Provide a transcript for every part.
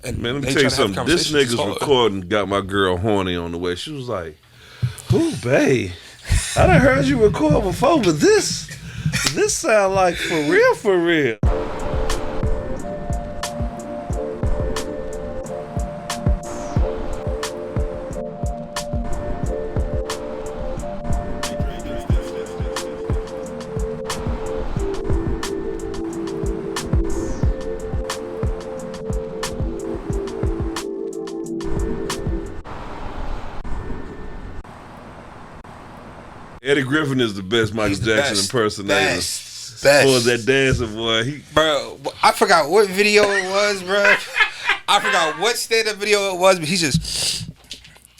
And man, let me tell you something. This nigga's recording got my girl horny on the way. She was like, "Ooh, babe, I done heard you record before, but this sound like for real, for real." Eddie Griffin is the best Michael Jackson impersonator. Best. For that dancing boy. Bro, I forgot what video it was, bro. I forgot what stand-up video it was, but he's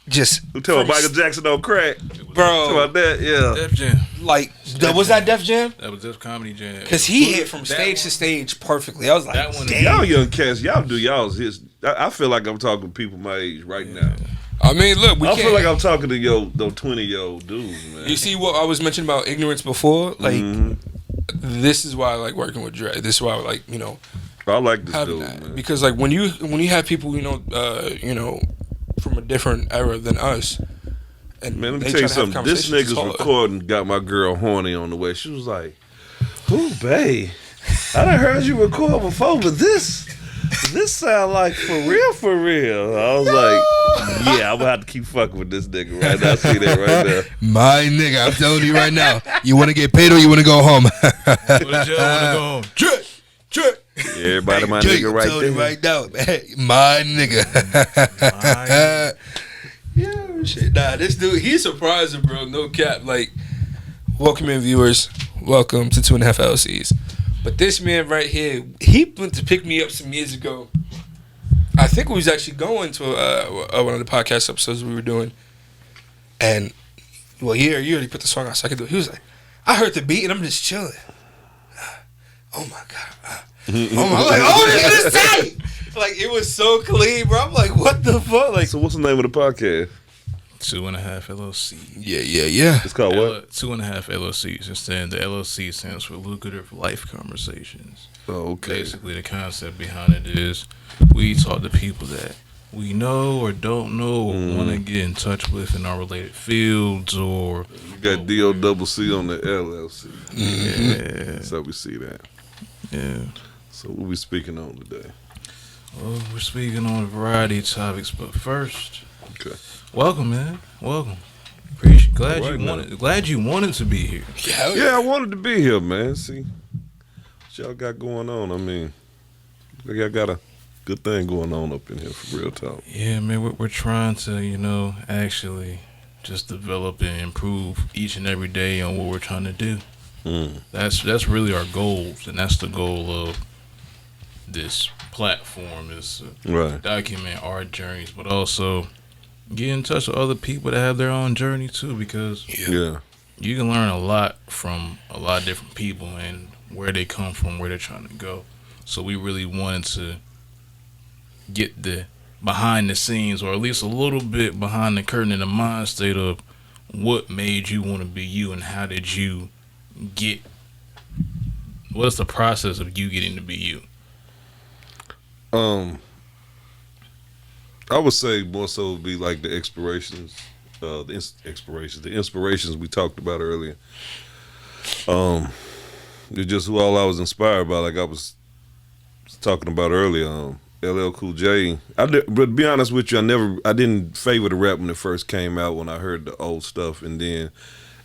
just. Who told Michael Jackson on crack? Bro. About that, yeah. Def Jam. Like, was that Def Jam? That was Def Comedy Jam. Because he hit from stage to stage perfectly. I was like, that one, damn. Y'all young cats, y'all do y'all's hits. I feel like I'm talking to people my age right now. I mean, look, I feel like I'm talking to those 20-year-old dudes, man. You see what I was mentioning about ignorance before? Like, this is why I like working with Dre. This is why I like, I like this having dude, that. man. Because like when you have people, from a different era than us, and Man, let me they tell you try to have something. This conversations, nigga's it's hard. recording got my girl horny on the way. She was like, "Ooh, babe, I done heard you record before, but this sound like for real, for real." I was like, yeah, I'm gonna have to keep fucking with this nigga right now. I see that right there. My nigga, I'm telling you right now. You want to get paid or you want to go home? Want to go home? Check. Everybody, my nigga right there. You right now, man. My nigga. Yeah, shit. Nah, this dude, he's surprising, bro. No cap. Like, welcome in, viewers. Welcome to 2.5 LLCs. But this man right here, he went to pick me up some years ago. I think we was actually going to one of the podcast episodes we were doing. And, well, you already put the song out so I could do it. He was like, I heard the beat and I'm just chilling. Oh, my God. I'm like, oh, this is tight. Like, it was so clean, bro. I'm like, what the fuck? Like, So what's the name of the podcast? 2.5 LLC. Yeah. It's called what? 2.5 LLCs. Instead, the LLC stands for Lucrative Life Conversations. Oh, okay. Basically, the concept behind it is we talk to people that we know or don't know or want to get in touch with in our related fields or... You got DOCC on the LLC. Yeah. So we see that. Yeah. So what we speaking on today? Well, we're speaking on a variety of topics, but first... Okay. Welcome, man. Welcome. Glad you wanted to be here. Yeah, I wanted to be here, man. See what y'all got going on. I mean, y'all got a good thing going on up in here for real talk. Yeah, man. We're trying to, actually just develop and improve each and every day on what we're trying to do. That's really our goals, and that's the goal of this platform is to document our journeys, but also get in touch with other people that have their own journey too, because you can learn a lot from a lot of different people and where they come from, where they're trying to go. So we really wanted to get the behind the scenes, or at least a little bit behind the curtain, in the mind state of what made you want to be you, and how did you get, what's the process of you getting to be you? I would say more so would be like the inspirations we talked about earlier. It's just who all I was inspired by. Like I was talking about earlier, LL Cool J. But to be honest with you, I didn't favor the rap when it first came out. When I heard the old stuff, and then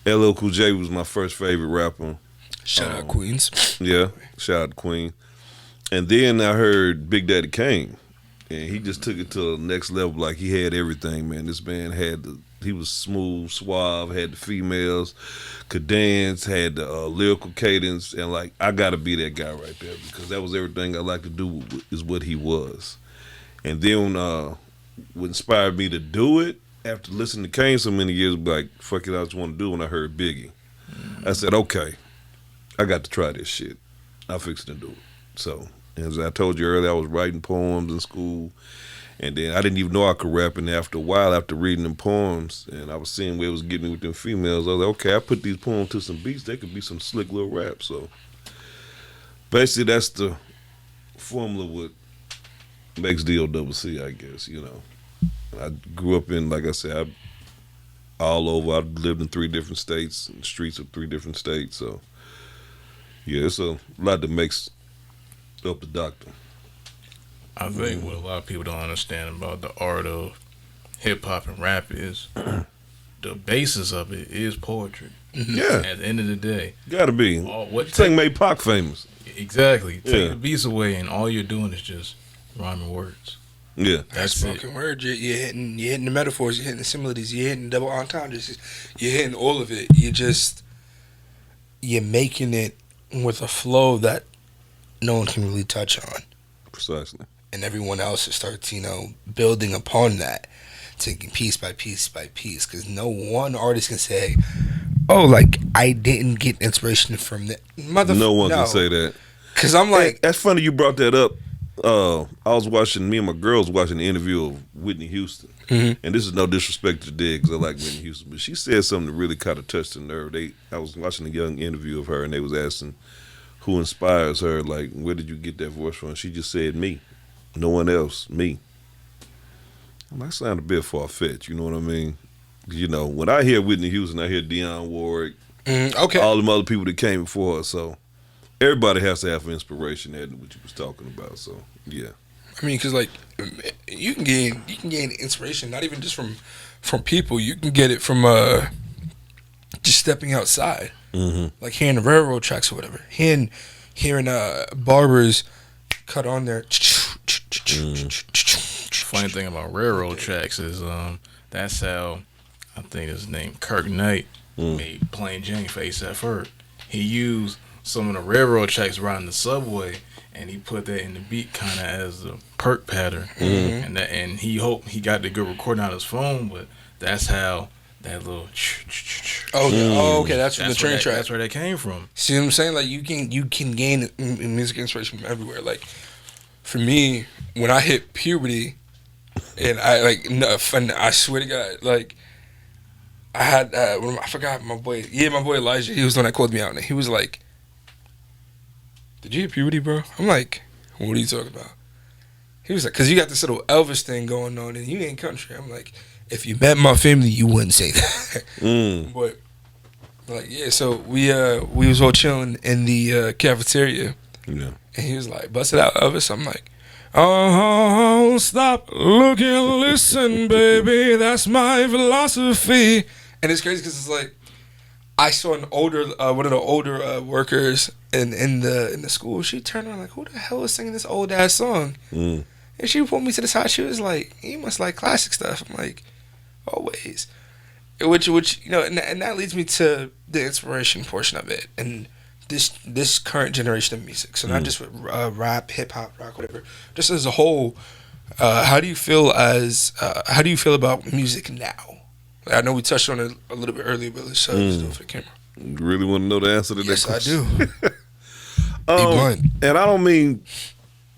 LL Cool J was my first favorite rapper. Shout out Queens. Yeah, shout out Queen. And then I heard Big Daddy Kane. And he just took it to the next level. Like, he had everything, man. This man he was smooth, suave, had the females, could dance, had the lyrical cadence. And, like, I got to be that guy right there, because that was everything I like to do, is what he was. And then what inspired me to do it, after listening to Kane so many years, like, fuck it, I just want to do it when I heard Biggie. I said, okay, I got to try this shit. I'm fixing to do it. So... as I told you earlier, I was writing poems in school, and then I didn't even know I could rap. And after a while, after reading them poems, and I was seeing where it was getting me with them females, I was like, okay, I put these poems to some beats, they could be some slick little rap. So basically, that's the formula with makes DOCC, I guess. You know, I grew up in, like I said, all over. I lived in 3 different states, in the streets of 3 different states. So yeah, it's a lot that makes up the Docctah. I think what a lot of people don't understand about the art of hip hop and rap is the basis of it is poetry. Yeah, At the end of the day, gotta be. what Thing made Pac famous. exactly take Yeah. the beats away, and all you're doing is just rhyming words. Yeah, That's it. Spoken word. You're hitting the metaphors. You're hitting the similes. You're hitting double entendres. You're hitting all of it. You're making it with a flow that no one can really touch on, precisely. and everyone else starts, building upon that, taking piece by piece by piece. Because no one artist can say, "Oh, like I didn't get inspiration from that." No one can say that. Because I'm like, That's funny you brought that up. Me and my girls watching the interview of Whitney Houston. Mhm. And this is no disrespect to Dig, because I like Whitney Houston, but she said something that really kind of touched the nerve. I was watching a young interview of her, and they was asking who inspires her, like, where did you get that voice from? She just said, me. No one else, me. I'm like, that sound a bit far-fetched, you know what I mean? You know, when I hear Whitney Houston, I hear Dionne Warwick, okay, all them other people that came before her, so everybody has to have inspiration, that what you was talking about, so, yeah. I mean, because like you can gain inspiration not even just from people. You can get it from just stepping outside, like hearing the railroad tracks or whatever. Hearing barbers cut on there. Funny thing about railroad tracks is that's how I think his name Kirk Knight made Plain Jane for A$AP Ferg. He used some of the railroad tracks riding the subway, and he put that in the beat kind of as a perk pattern, and he hoped he got the good recording on his phone, but that's how that little Okay, that's from the train track. That's where that came from. See what I'm saying? Like you can gain music inspiration from everywhere. Like for me, when I hit puberty, and I swear to God, like I had I forgot my boy Elijah. He was the one that called me out, and he was like, "Did you hit puberty, bro?" I'm like, "What are you talking about?" He was like, "Cause you got this little Elvis thing going on, and you ain't country." I'm like, "If you met my family, you wouldn't say that." But like, yeah, so we was all chilling in the cafeteria, Yeah. and he was like, "Bust it out, Elvis." I'm like, "Oh, stop, look and listen, baby. That's my philosophy." And it's crazy because it's like I saw one of the older workers in the school. She turned around like, "Who the hell is singing this old ass song?" And she pulled me to the side. She was like, "You must like classic stuff." I'm like, "Always." Which and that leads me to the inspiration portion of it, and this current generation of music. So not just with rap, hip hop, rock, whatever. Just as a whole, how do you feel about music now? I know we touched on it a little bit earlier, but let's just do it for the camera. You really want to know the answer to that Yes, question? I do. Be blunt. And I don't mean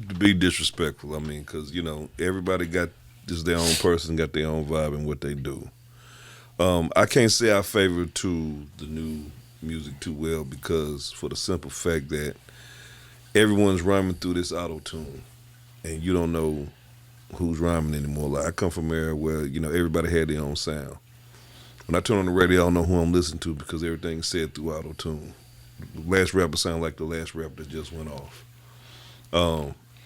to be disrespectful. I mean, because, everybody got just their own person, got their own vibe and what they do. I can't say I favor to the new music too well, because for the simple fact that everyone's rhyming through this auto-tune, and you don't know who's rhyming anymore. Like, I come from an era where, everybody had their own sound. When I turn on the radio, I don't know who I'm listening to, because everything's said through auto-tune. The last rapper sound like the last rapper that just went off.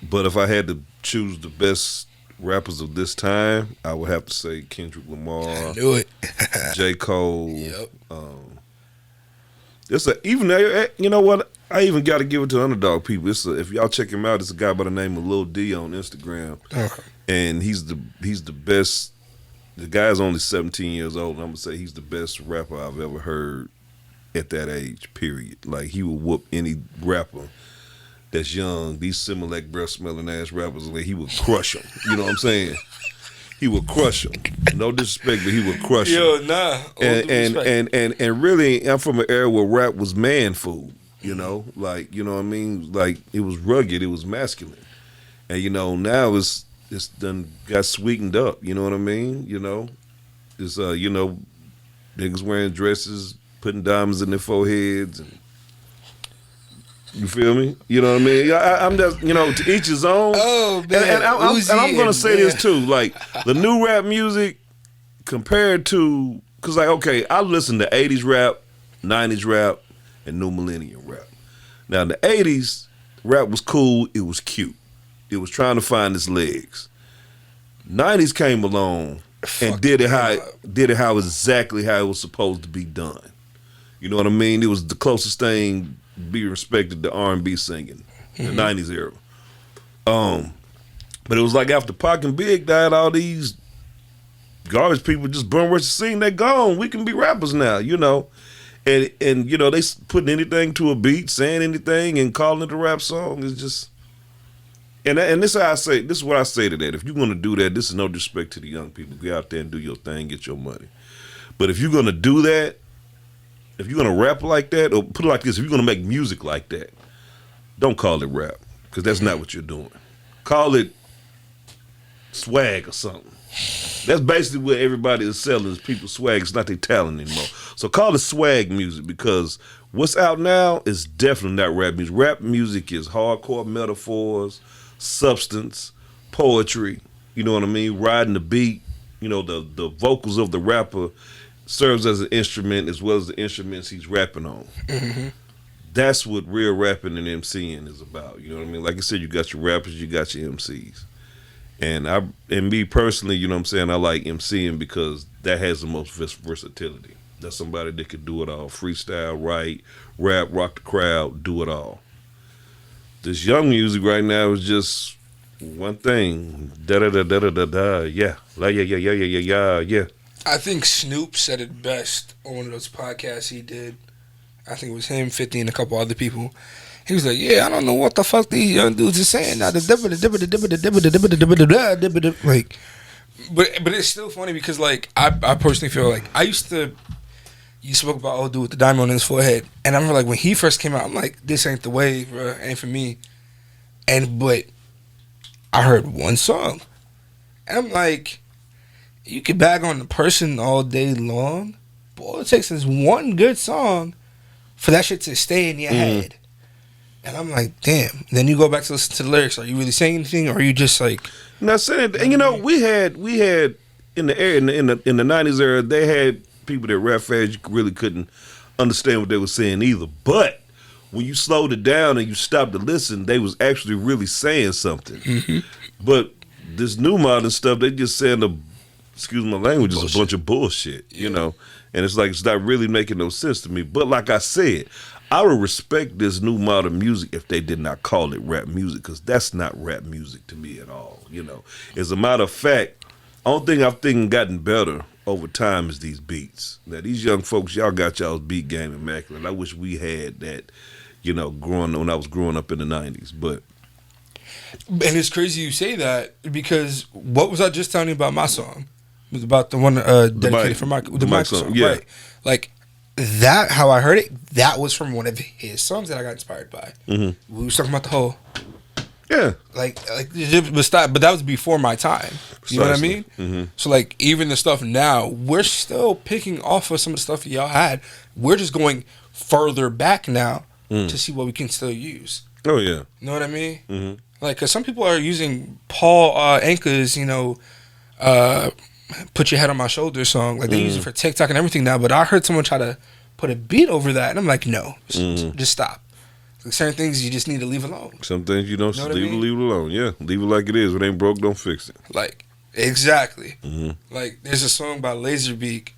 But if I had to choose the best rappers of this time, I would have to say Kendrick Lamar, I knew it. J. Cole. Yep. You know what? I even got to give it to Underdog people. If y'all check him out, it's a guy by the name of Lil D on Instagram, and he's the best. The guy's only 17 years old, and I'm gonna say he's the best rapper I've ever heard at that age. Period. Like, he will whoop any rapper that's young. These Similac breath smelling ass rappers, like, he would crush them. You know what I'm saying? He would crush them. No disrespect, but he would crush them. Yo, nah. And really, I'm from an era where rap was man food. Like, you know what I mean? Like, it was rugged, it was masculine. And now it's done got sweetened up. You know what I mean? It's niggas wearing dresses, putting diamonds in their foreheads, and You feel me? You know what I mean? I'm just, to each his own. Oh, man. And I'm going to say this too. Like, the new rap music compared to, because, like, okay, I listen to 80s rap, 90s rap, and new millennium rap. Now, in the 80s, rap was cool. It was cute. It was trying to find its legs. 90s came along and did it exactly how it was supposed to be done. You know what I mean? It was the closest thing be respected to R&B singing in the 90s era. But it was like after Pac and Big died, all these garbage people just burn words to sing. They're gone. We can be rappers now, And they putting anything to a beat, saying anything, and calling it a rap song is just. And this is how I say. This is what I say to that. If you're gonna do that, this is no disrespect to the young people. Go out there and do your thing, get your money. But if you're gonna do that, if you're gonna rap like that, or put it like this, if you're gonna make music like that, don't call it rap, because that's not what you're doing. Call it swag or something. That's basically what everybody is selling is people's swag. It's not their talent anymore. So call it swag music, because what's out now is definitely not rap music. Rap music is hardcore metaphors, substance, poetry. You know what I mean? Riding the beat. The vocals of the rapper serves as an instrument as well as the instruments he's rapping on. Mm-hmm. That's what real rapping and MCing is about. You know what I mean? Like I said, you got your rappers, you got your MCs. And me personally, you know what I'm saying, I like MCing because that has the most versatility. That's somebody that could do it all. Freestyle, write, rap, rock the crowd, do it all. This young music right now is just one thing. Da-da-da-da-da-da-da, yeah. Yeah. I think Snoop said it best on one of those podcasts he did. I think it was him, 50, and a couple other people. He was like, "Yeah, I don't know what the fuck these young dudes are saying now." Like, but it's still funny because, like, I personally feel like you spoke about old dude with the diamond on his forehead, and I remember, like, when he first came out, I'm like, this ain't the way, bro, ain't for me. But I heard one song, and I'm like, you can bag on the person all day long, but all it takes is one good song for that shit to stay in your head. And I'm like, damn. Then you go back to listen to the lyrics. Are you really saying anything, or are you just like? Not saying. And we had in the 90s era, they had people that rap fast. You really couldn't understand what they were saying either. But when you slowed it down and you stopped to listen, they was actually really saying something. Mm-hmm. But this new modern stuff, they just saying excuse my language, is a bunch of bullshit. And it's like it's not really making no sense to me. But like I said, I would respect this new modern music if they did not call it rap music, because that's not rap music to me at all. As a matter of fact, only thing I've gotten better over time is these beats. Now, these young folks, y'all got y'all's beat game immaculate. I wish we had that, when I was growing up in the 90s. But and it's crazy you say that, because what was I just telling you about my song? It was about the one dedicated for Michael. The Michael song, yeah. Right? Like, that, how I heard it, that was from one of his songs that I got inspired by. Mm-hmm. We were talking about the whole, yeah, like but that was before my time. You know what I mean? Mm-hmm. So, like, even the stuff now, we're still picking off of some of the stuff y'all had. We're just going further back now to see what we can still use. Oh yeah, you know what I mean? Mm-hmm. Like, cause some people are using Paul Anka's, "Put Your Head on My Shoulder" song. Like, they use it for TikTok and everything now. But I heard someone try to put a beat over that, and I'm like, no, just stop. Like, certain things you just need to leave alone. Some things you don't leave it alone. Yeah, leave it like it is. If it ain't broke, don't fix it. Like, exactly. Mm-hmm. Like, there's a song by Laserbeak,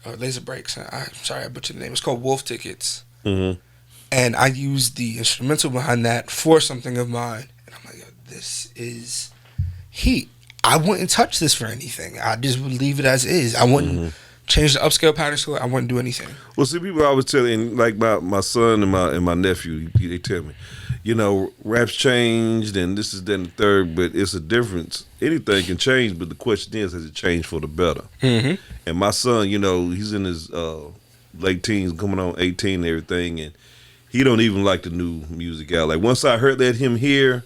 or Laser Breaks. I'm sorry, I butchered the name. It's called Wolf Tickets. Mm-hmm. And I used the instrumental behind that for something of mine. And I'm like, yo, this is heat. I wouldn't touch this for anything. I just would leave it as is. I wouldn't change the upscale patterns to it. I wouldn't do anything. Well, see, people always telling, like my son and my nephew, they tell me, rap's changed and this is that and the third, but it's a difference. Anything can change, but the question is, has it changed for the better? Mm-hmm. And my son, he's in his late teens, coming on 18 and everything, and he don't even like the new music out. Like, once I heard him hear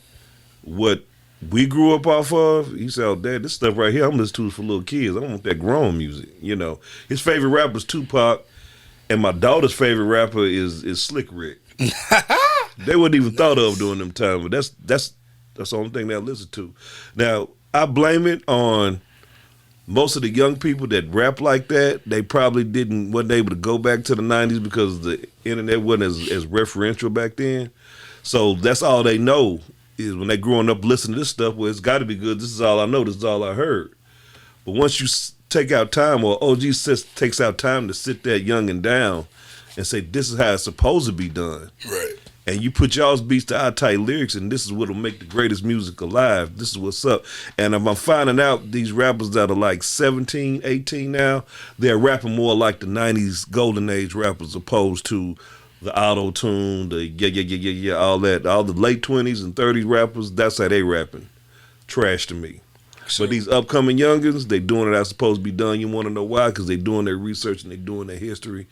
what we grew up off of, he said, "Oh, Dad, this stuff right here, I'm listening to is for little kids. I don't want that grown music." His favorite rapper is Tupac, and my daughter's favorite rapper is Slick Rick. They wouldn't even thought of during them times, but that's the only thing they'll listen to. Now, I blame it on most of the young people that rap like that. They probably wasn't able to go back to the 90s because the internet wasn't as referential back then. So that's all they know is when they growing up listening to this stuff, well, it's got to be good. This is all I know. This is all I heard. But once you take out time, or OG takes out time to sit that youngin' down and say, this is how it's supposed to be done. Right. And you put y'all's beats to our tight lyrics, and this is what'll make the greatest music alive. This is what's up. And if I'm finding out these rappers that are like 17, 18 now, they're rapping more like the 90s golden age rappers opposed to the auto-tune, the yeah, all that. All the late 20s and 30s rappers, that's how they rapping. Trash to me. So, But these upcoming youngins, they doing it as supposed to be done. You want to know why? Because they doing their research and they doing their history.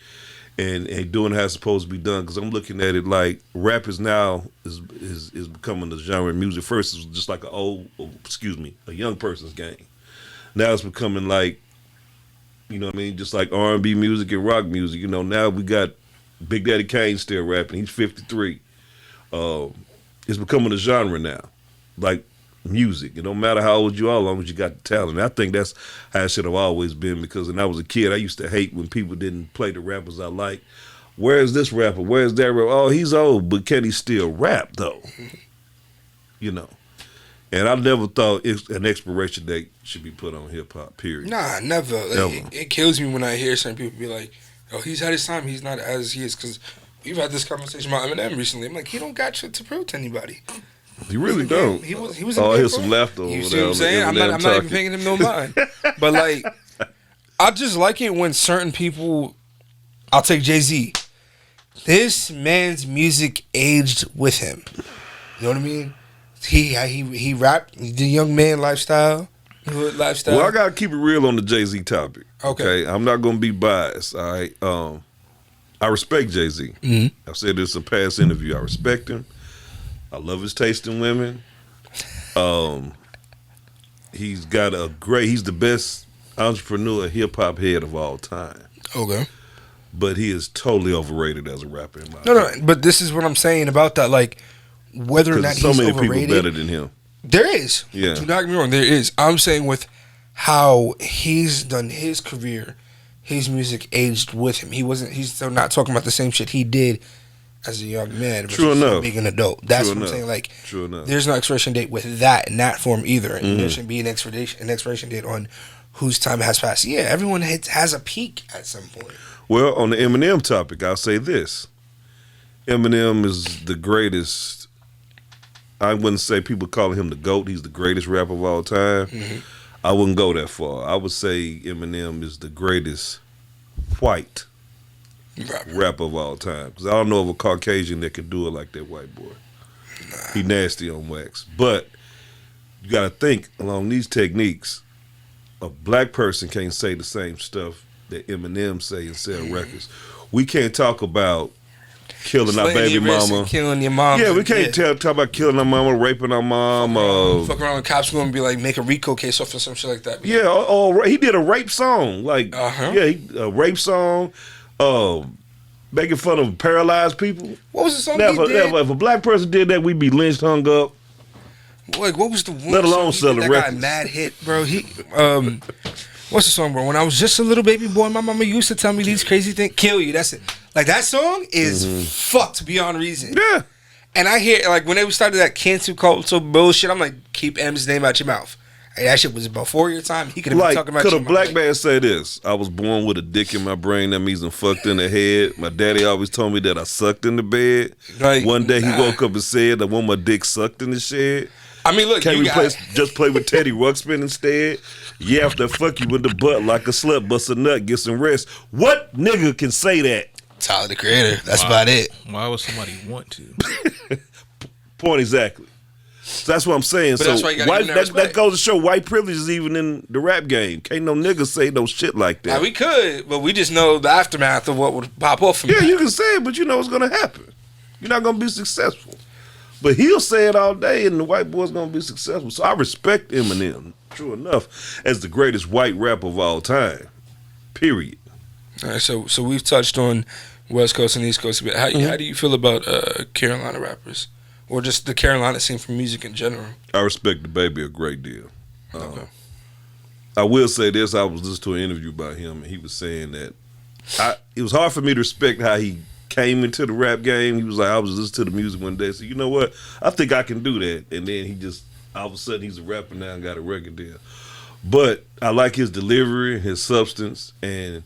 And doing how it's supposed to be done, because I'm looking at it like rap is now is becoming a genre of music. First, it was just like a young person's game. Now it's becoming like, you know what I mean, just like R&B music and rock music. You know, now we got Big Daddy Kane still rapping. He's 53. It's becoming a genre now, like music. It don't matter how old you are, as long as you got the talent. And I think that's how it should have always been, because when I was a kid, I used to hate when people didn't play the rappers I like. Where's this rapper? Where's that rapper? Oh, he's old, but can he still rap, though? You know. And I never thought an expiration date should be put on hip-hop, period. Nah, never. Never. It kills me when I hear certain people be like, oh, he's had his time, he's not as he is. Because we've had this conversation about Eminem recently. I'm like, he don't got shit to prove to anybody. He really don't. He was Oh, in here's some laughter over You there. see what I'm saying? I'm not even paying him no mind. But like, I just like it when certain people. I'll take Jay-Z. This man's music aged with him. You know what I mean? He rapped the young man lifestyle, hood lifestyle. Well, I gotta keep it real on the Jay-Z topic. Okay. I'm not gonna be biased. All right. I respect Jay-Z. Mm-hmm. I've said this in a past interview. I respect him. I love his taste in women. He's the best entrepreneur, hip hop head of all time. Okay. But he is totally overrated as a rapper in my No, opinion. but this is what I'm saying about that. Like, whether or not so he's many overrated, people better than him. there is. Yeah. Do not get me wrong. There is. I'm saying with how he's done his career, his music aged with him. He's still not talking about the same shit he did as a young man. True enough. Being an adult. That's True what enough. I'm saying. Like, True enough. there's no expiration date with that in that form either. And there shouldn't be an expiration date on whose time has passed. Yeah, everyone has a peak at some point. Well, on the Eminem topic, I'll say this. Eminem is the greatest. I wouldn't say people calling him the GOAT. He's the greatest rapper of all time. Mm-hmm. I wouldn't go that far. I would say Eminem is the greatest white rapper of all time. Because I don't know of a Caucasian that can do it like that white boy. He nasty on wax. But you got to think along these techniques. A black person can't say the same stuff that Eminem say and sell records. We can't talk about killing our baby mama. Killing your mom. Yeah, we can't talk about killing our mama, raping our mom. Fuck around with cops going to be like, make a RICO case off or some shit like that. Yeah, or he did a rape song. Like, Uh-huh. yeah, a rape song. Making fun of paralyzed people. What was the song Now, he did? if a black person did that, we'd be lynched, hung up. Like, what was the one Let alone song he did selling that got records. mad hit, bro? What's the song, bro? When I was just a little baby boy, my mama used to tell me these crazy things. Kill you, that's it. Like, that song is fucked beyond reason. Yeah. And I hear, like, when they started that cancel culture bullshit, I'm like, keep M's name out your mouth. Hey, that shit was before your time. He could have been Like, talking about could a your black mom. man say this? I was born with a dick in my brain. That means I'm fucked in the head. My daddy always told me that I sucked in the bed. Like, One day he nah. woke up and said, I want my dick sucked in the shed. I mean, look, Can't you replace, got... just play with Teddy Ruxpin instead. Yeah, after fuck you in the butt like a slut, bust a nut, get some rest. What nigga can say that? Tyler, the Creator. That's about it. Why would somebody want to? Point exactly. So that's what I'm saying. But So that's why you gotta white, give them that that respect. goes to show white privilege is even in the rap game. Can't no nigga say no shit like that. Now, we could, but we just know the aftermath of what would pop off from Yeah, that. you can say it, but you know what's gonna happen. You're not gonna be successful. But he'll say it all day, and the white boy's gonna be successful. So I respect Eminem, true enough, as the greatest white rapper of all time. Period. All right, so we've touched on West Coast and East Coast. How do you feel about Carolina rappers, or just the Carolina scene for music in general? I respect the baby a great deal. Okay. I will say this: I was listening to an interview about him, and he was saying that it was hard for me to respect how he came into the rap game. He was like, I was listening to the music one day, and said, you know what? I think I can do that. And then he just all of a sudden he's a rapper now and got a record deal. But I like his delivery, his substance, and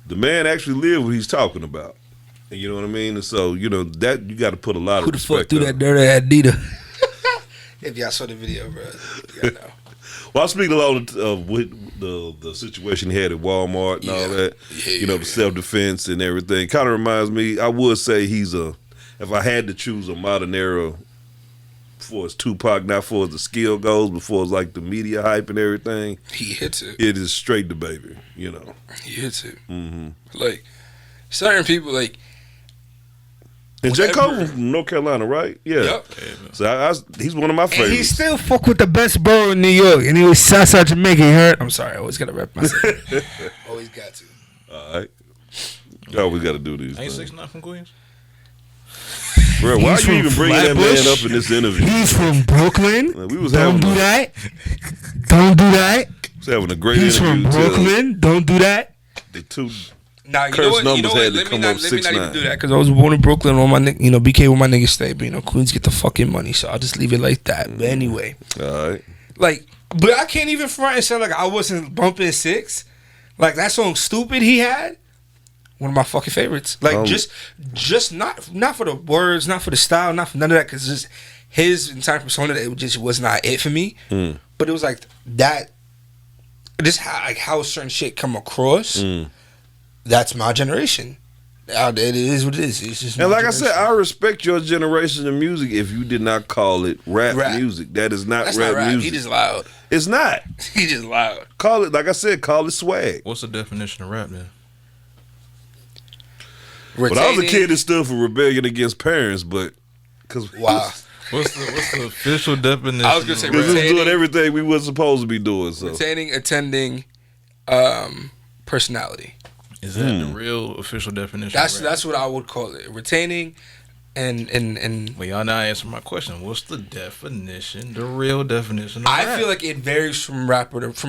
the man actually lived what he's talking about. And you know what I mean? And so, that you got to put a lot of respect on. Who the fuck threw that dirty Adidas? If y'all saw the video, bro, you gotta know. Well, I'm speaking along with the situation he had at Walmart and all that. The self-defense and everything. Kind of reminds me, I would say if I had to choose a modern era for his Tupac, not for the skill goes, but for like the media hype and everything. He hits it. It is straight the baby, He hits it. Mm-hmm. Like, certain people, like... And J. Cole from North Carolina, right? Yeah. Yep. So he's one of my favorites. And he still fuck with the best borough in New York, and he was Southside Jamaica. You heard? I'm sorry, I always gotta rep myself. Always got to. All right. You always got to do these. Ain't things. 6ix9ine from Queens? Bro, why are you even bringing that man up in this interview? He's from Brooklyn. Don't do that. Don't do that. Was having a great He's interview. He's from Brooklyn. Don't do that. The two. Nah, you Curse know what? numbers had to Let me come not up even 6ix9ine. do that because I was born in Brooklyn. All my BK where my niggas stay, but Queens get the fucking money, so I'll just leave it like that. But anyway, all right. Like, but I can't even front and say like I wasn't bumping 6. Like that song "Stupid" he had, one of my fucking favorites. Like just not for the words, not for the style, not for none of that, because just his entire persona, it just was not it for me. But it was like that, just how certain shit come across. That's my generation. It is what it is. It's just. And like I said, I respect your generation of music. If you did not call it rap music, that is not rap music. He just loud. It's not. He just loud. Call it, like I said, call it swag. What's the definition of rap then? When I was a kid, it stood for rebellion against parents, but wow. What's the official definition? I was gonna say because we was doing everything we wasn't supposed to be doing. So retaining, attending, personality. Is that the real official definition? That's what I would call it. Retaining, and. Well, y'all not answering my question. What's the definition? The real definition of rap? I feel like it varies from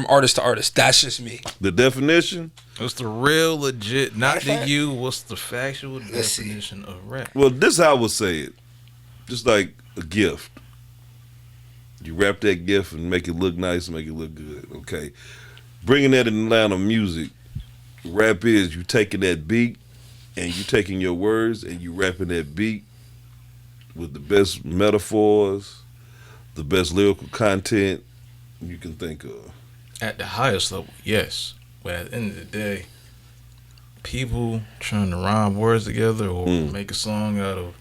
artist to artist. That's just me. The definition. What's the real legit? Not the you. What's the factual definition of rap? Well, this is how I would say it. Just like a gift. You wrap that gift and make it look nice, make it look good. Okay. Bringing that in the line of music. Rap is you taking that beat and you taking your words and you rapping that beat with the best metaphors, the best lyrical content you can think of. At the highest level, yes. But at the end of the day, people trying to rhyme words together or make a song out of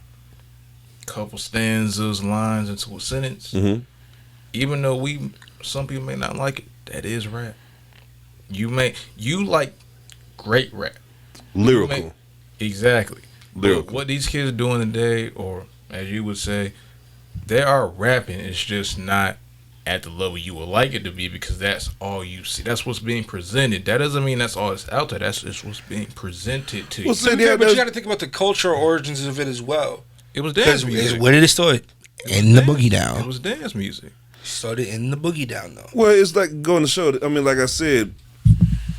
a couple stanzas, lines into a sentence, even though some people may not like it, that is rap. You like great rap. Lyrical. Exactly. Lyrical. But what these kids are doing today, or as you would say, they are rapping. It's just not at the level you would like it to be because that's all you see. That's what's being presented. That doesn't mean that's all that's out there. That's just what's being presented to you. But you got to think about the cultural origins of it as well. It was dance music. Where did it start? In the boogie down. It was dance music. Started in the boogie down though. Well, it's like going to show. I mean, like I said,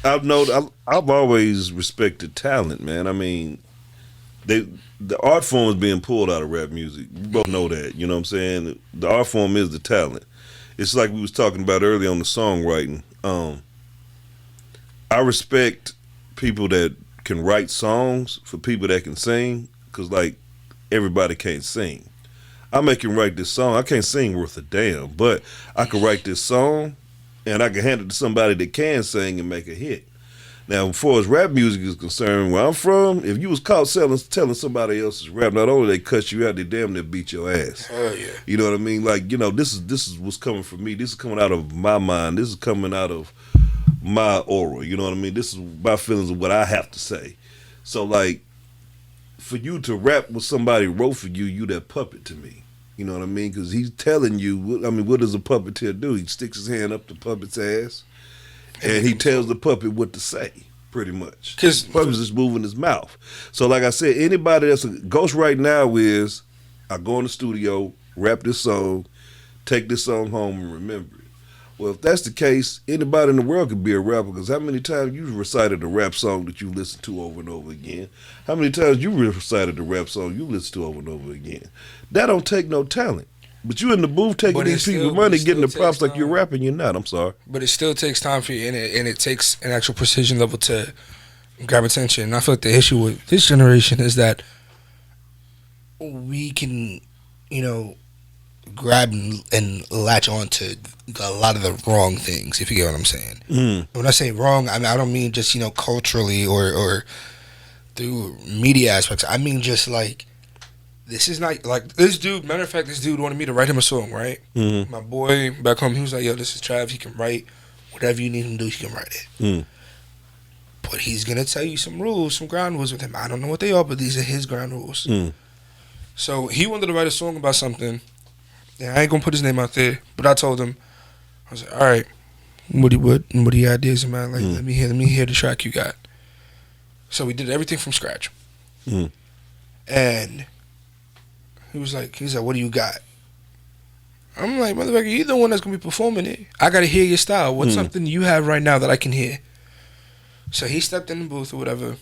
I've always respected talent, man. I mean, the art form is being pulled out of rap music. You both know that. You know what I'm saying? The art form is the talent. It's like we was talking about earlier on the songwriting. I respect people that can write songs for people that can sing, because like everybody can't sing. I can write this song. I can't sing worth a damn, but I can write this song and I can hand it to somebody that can sing and make a hit. Now, as far as rap music is concerned, where I'm from, if you was caught telling somebody else's rap, not only they cut you out, they damn near beat your ass. Oh yeah. You know what I mean? Like, this is what's coming from me. This is coming out of my mind. This is coming out of my aura. You know what I mean? This is my feelings of what I have to say. So, like, for you to rap with somebody who wrote for you, you that puppet to me. You know what I mean? Because he's telling you, what does a puppeteer do? He sticks his hand up the puppet's ass, and he tells the puppet what to say. pretty much. Because Puffy was just moving his mouth. So like I said, anybody that's a ghost right now is, I go in the studio, rap this song, take this song home and remember it. Well, if that's the case, anybody in the world could be a rapper, because how many times you recited a rap song that you listened to over and over again? How many times you recited a rap song you listened to over and over again? That don't take no talent. But you in the booth taking these people money, getting the props like you're rapping, you're not. I'm sorry. But it still takes time for you, and it takes an actual precision level to grab attention. And I feel like the issue with this generation is that we can, grab and latch on to a lot of the wrong things, if you get what I'm saying. When I say wrong, I don't mean just, culturally or through media aspects. I mean just like, this is not, like, this dude, matter of fact, this dude wanted me to write him a song, right? My boy back home, he was like, yo, this is Trav, he can write whatever you need him to do, he can write it. But he's going to tell you some rules, some ground rules with him. I don't know what they are, but these are his ground rules. So he wanted to write a song about something. Yeah, I ain't gonna put his name out there, but I told him, I was like, all right, what are your ideas, man? Like, let me hear the track you got. So we did everything from scratch. And he was like, what do you got? I'm like, motherfucker, you're the one that's gonna be performing it. I gotta hear your style. What's something you have right now that I can hear? So he stepped in the booth or whatever.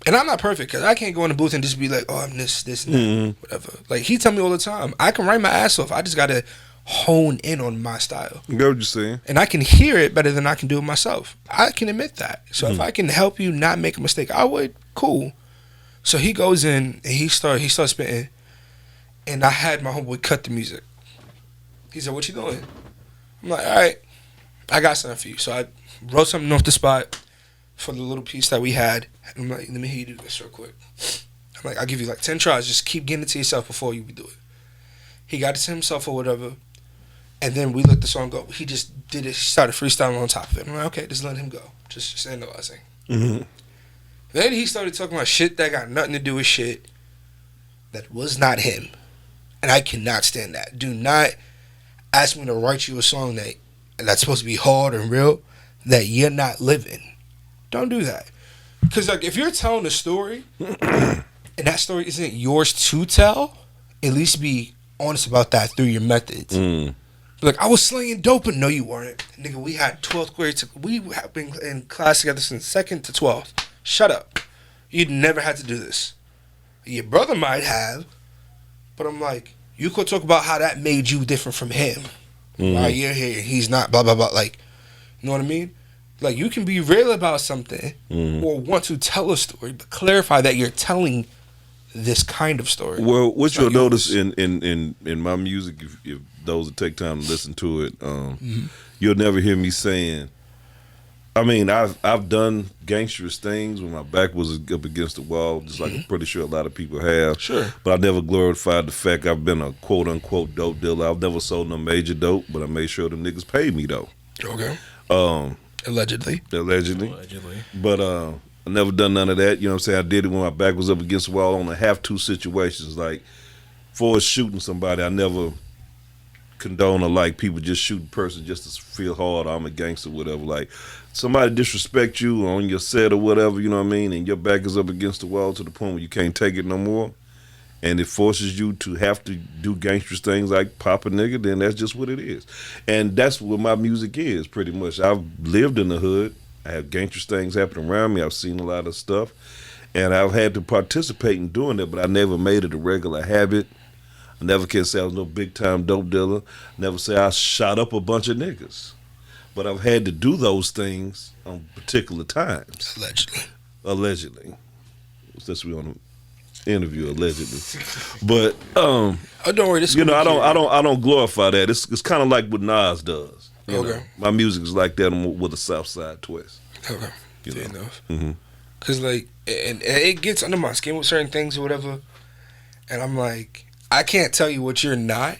And I'm not perfect, because I can't go in the booth and just be like, oh, I'm this, and that, whatever. Like, he tell me all the time, I can write my ass off. I just got to hone in on my style. You know what you're saying? And I can hear it better than I can do it myself. I can admit that. So if I can help you not make a mistake, I would. Cool. So he goes in, and he starts spitting. And I had my homeboy cut the music. He said, what you doing? I'm like, all right, I got something for you. So I wrote something off the spot for the little piece that we had. I'm like, let me hear you do this real quick. I'm like, I'll give you like 10 tries. Just keep getting it to yourself before you do it. He got it to himself or whatever. And then we let the song go. He just did it. He started freestyling on top of it. I'm like, okay, just let him go. Just analyzing. Then he started talking about shit that got nothing to do with shit that was not him. And I cannot stand that. Do not ask me to write you a song that's supposed to be hard and real that you're not living. Don't do that. Because, like, if you're telling a story and that story isn't yours to tell, at least be honest about that through your methods. Like, I was slinging dope, and no, you weren't. Nigga, we had 12th grade. We have been in class together since 2nd to 12th. Shut up. You'd never had to do this. Your brother might have, but I'm like, you could talk about how that made you different from him. Why you're here and he's not, blah, blah, blah. Like, you know what I mean? Like, you can be real about something or want to tell a story, but clarify that you're telling this kind of story. Well, what you'll notice in my music, if those that take time to listen to it, you'll never hear me saying, I mean, I've done gangsterous things when my back was up against the wall, just like I'm pretty sure a lot of people have. Sure. But I never glorified the fact I've been a quote-unquote dope dealer. I've never sold no major dope, but I made sure the niggas paid me, though. Okay. Allegedly. But I never done none of that. You know what I'm saying? I did it when my back was up against the wall on a have-to situations. Like, for shooting somebody, I never condone or like people just shooting person just to feel hard, I'm a gangster or whatever. Like, somebody disrespect you on your set or whatever, you know what I mean, and your back is up against the wall to the point where you can't take it no more, and it forces you to have to do gangsterous things like pop a nigga, then that's just what it is. And that's what my music is, pretty much. I've lived in the hood. I have gangsterous things happen around me. I've seen a lot of stuff, and I've had to participate in doing that, but I never made it a regular habit. I never can say I was no big-time dope dealer. Never say I shot up a bunch of niggas. But I've had to do those things on particular times. Allegedly. Since we're on the interview, allegedly. But oh, don't worry. This I don't glorify that. It's kind of like what Nas does. You know? My music is like that with a South Side twist. Okay. Fair enough. Cause like, and it gets under my skin with certain things or whatever, and I'm like, I can't tell you what you're not,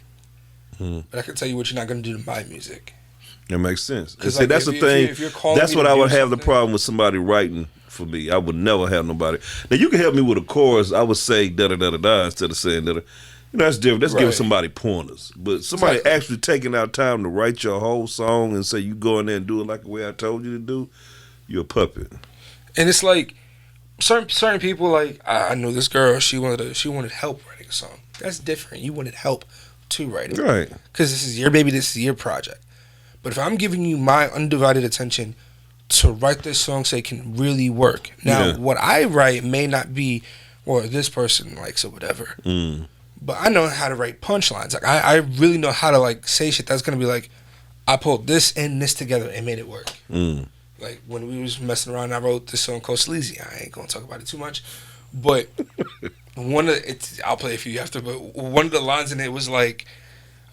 but I can tell you what you're not going to do to my music. That makes sense. Because like, that's the thing. That's what I would have the problem with somebody writing for me. I would never have nobody. Now, you can help me with a chorus. I would say da-da-da-da-da instead of saying da-da. You know, that's different. That's giving somebody pointers. But somebody actually taking out time to write your whole song and say you go in there and do it like the way I told you to do, you're a puppet. And it's like certain people, like I knew this girl. She wanted help writing a song. That's different. You wanted help to write it, Right. Because this is your baby. This is your project. But if I'm giving you my undivided attention to write this song so it can really work. Now, what I write may not be what this person likes or whatever. But I know how to write punchlines. Like I really know how to like say shit that's gonna be like, I pulled this and this together and made it work. Like when we was messing around, I wrote this song called Sleazy. I ain't gonna talk about it too much, but I'll play it for you after. But one of the lines in it was like,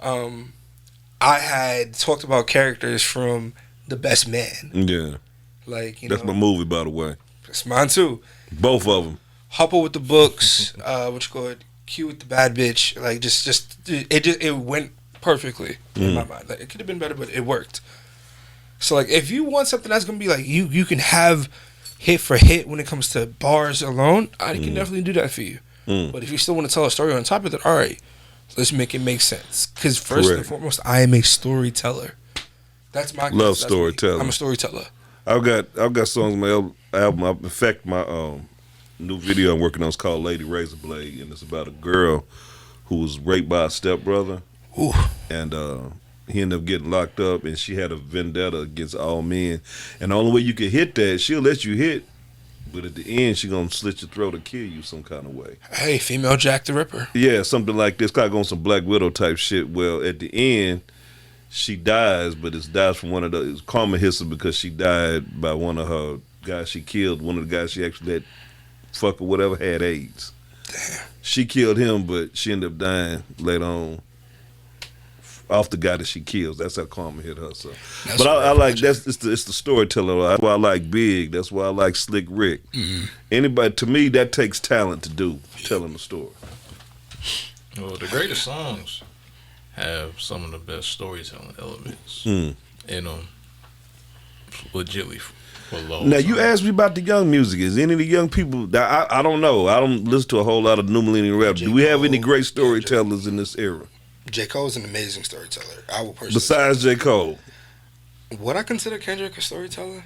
I had talked about characters from The Best Man. Yeah. Like That's my movie, by the way. It's mine too. Both of them. Hopper with the books, what you call it, Q with the bad bitch. Like it went perfectly in my mind. Like it could have been better, but it worked. So like if you want something that's gonna be like you can have hit for hit when it comes to bars alone, I can definitely do that for you. But if you still want to tell a story on top of it, all right, let's make it make sense. Because first and foremost, I am a storyteller. That's my love storytelling. I'm a storyteller. I've got songs on my album. In fact, my new video I'm working on is called Lady Razorblade, and it's about a girl who was raped by a stepbrother. Ooh. And he ended up getting locked up, and she had a vendetta against all men. And the only way you can hit that, she'll let you hit, but at the end, she gonna slit your throat or kill you some kind of way. Hey, female Jack the Ripper. Yeah, something like this. Kind of going some Black Widow type shit. Well, at the end, she dies, but it dies from one of the karma hits her because she died by one of her guys she killed. One of the guys she actually let fuck or whatever had AIDS. Damn. She killed him, but she ended up dying later on off the guy that she kills. That's how karma hit her. So, but I like it's the storyteller. That's why I like Big. That's why I like Slick Rick. Anybody, to me, that takes talent to do, telling the story. Well, the greatest songs have some of the best storytelling elements in them, legitly for low. Now, you asked me about the young music. Is any of the young people, I don't know. I don't listen to a whole lot of new millennial rap. Do we have any great storytellers in this era? J. Cole's an amazing storyteller. I will personally. Besides J. Cole? Would I consider Kendrick a storyteller?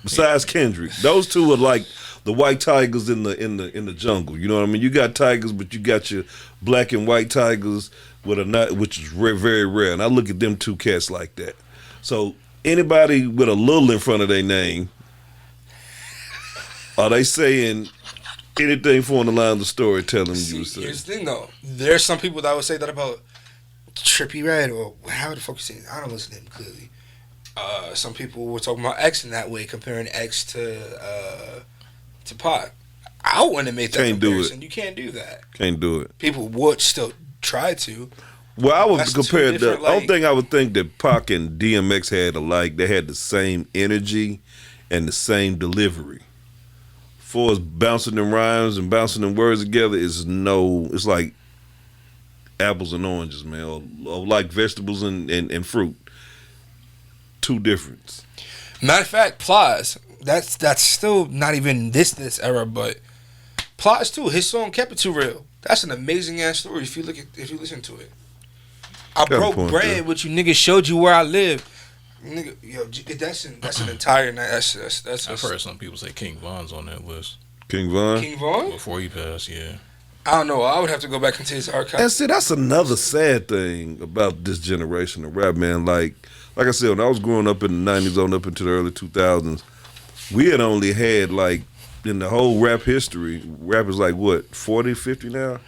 Besides Kendrick, those two are like the white tigers in the jungle. You know what I mean? You got tigers, but you got your black and white tigers with a nut, which is very rare. And I look at them two cats like that. So anybody with a little in front of their name, are they saying anything for on the line of storytelling? You would say. Here's the thing, though. There's some people that would say that about Trippie Redd, or how the fuck you saying? I don't listen to him clearly. Some people were talking about X in that way, comparing X to Pac. I wouldn't have made that comparison. You can't do that. Can't do it. People would still try to. Well, I would compare the only thing I would think that Pac and DMX had alike. They had the same energy and the same delivery. For us bouncing them rhymes and bouncing them words together it's like apples and oranges, man, or like vegetables and fruit. Two difference. Matter of fact, Plies, that's still not even this era, but Plies too. His song "Kept It Too Real." That's an amazing ass story. If you listen to it, I broke bread with you niggas, showed you where I live. Nigga, yo, that's an entire night. That's. I've heard some people say King Von's on that list. King Von? King Von? Before he passed, yeah. I don't know. I would have to go back into his archive. And see, that's another sad thing about this generation of rap, man. Like I said, when I was growing up in the 90s on up into the early 2000s, we had only had, like, in the whole rap history, rap is like, what, 40, 50 now?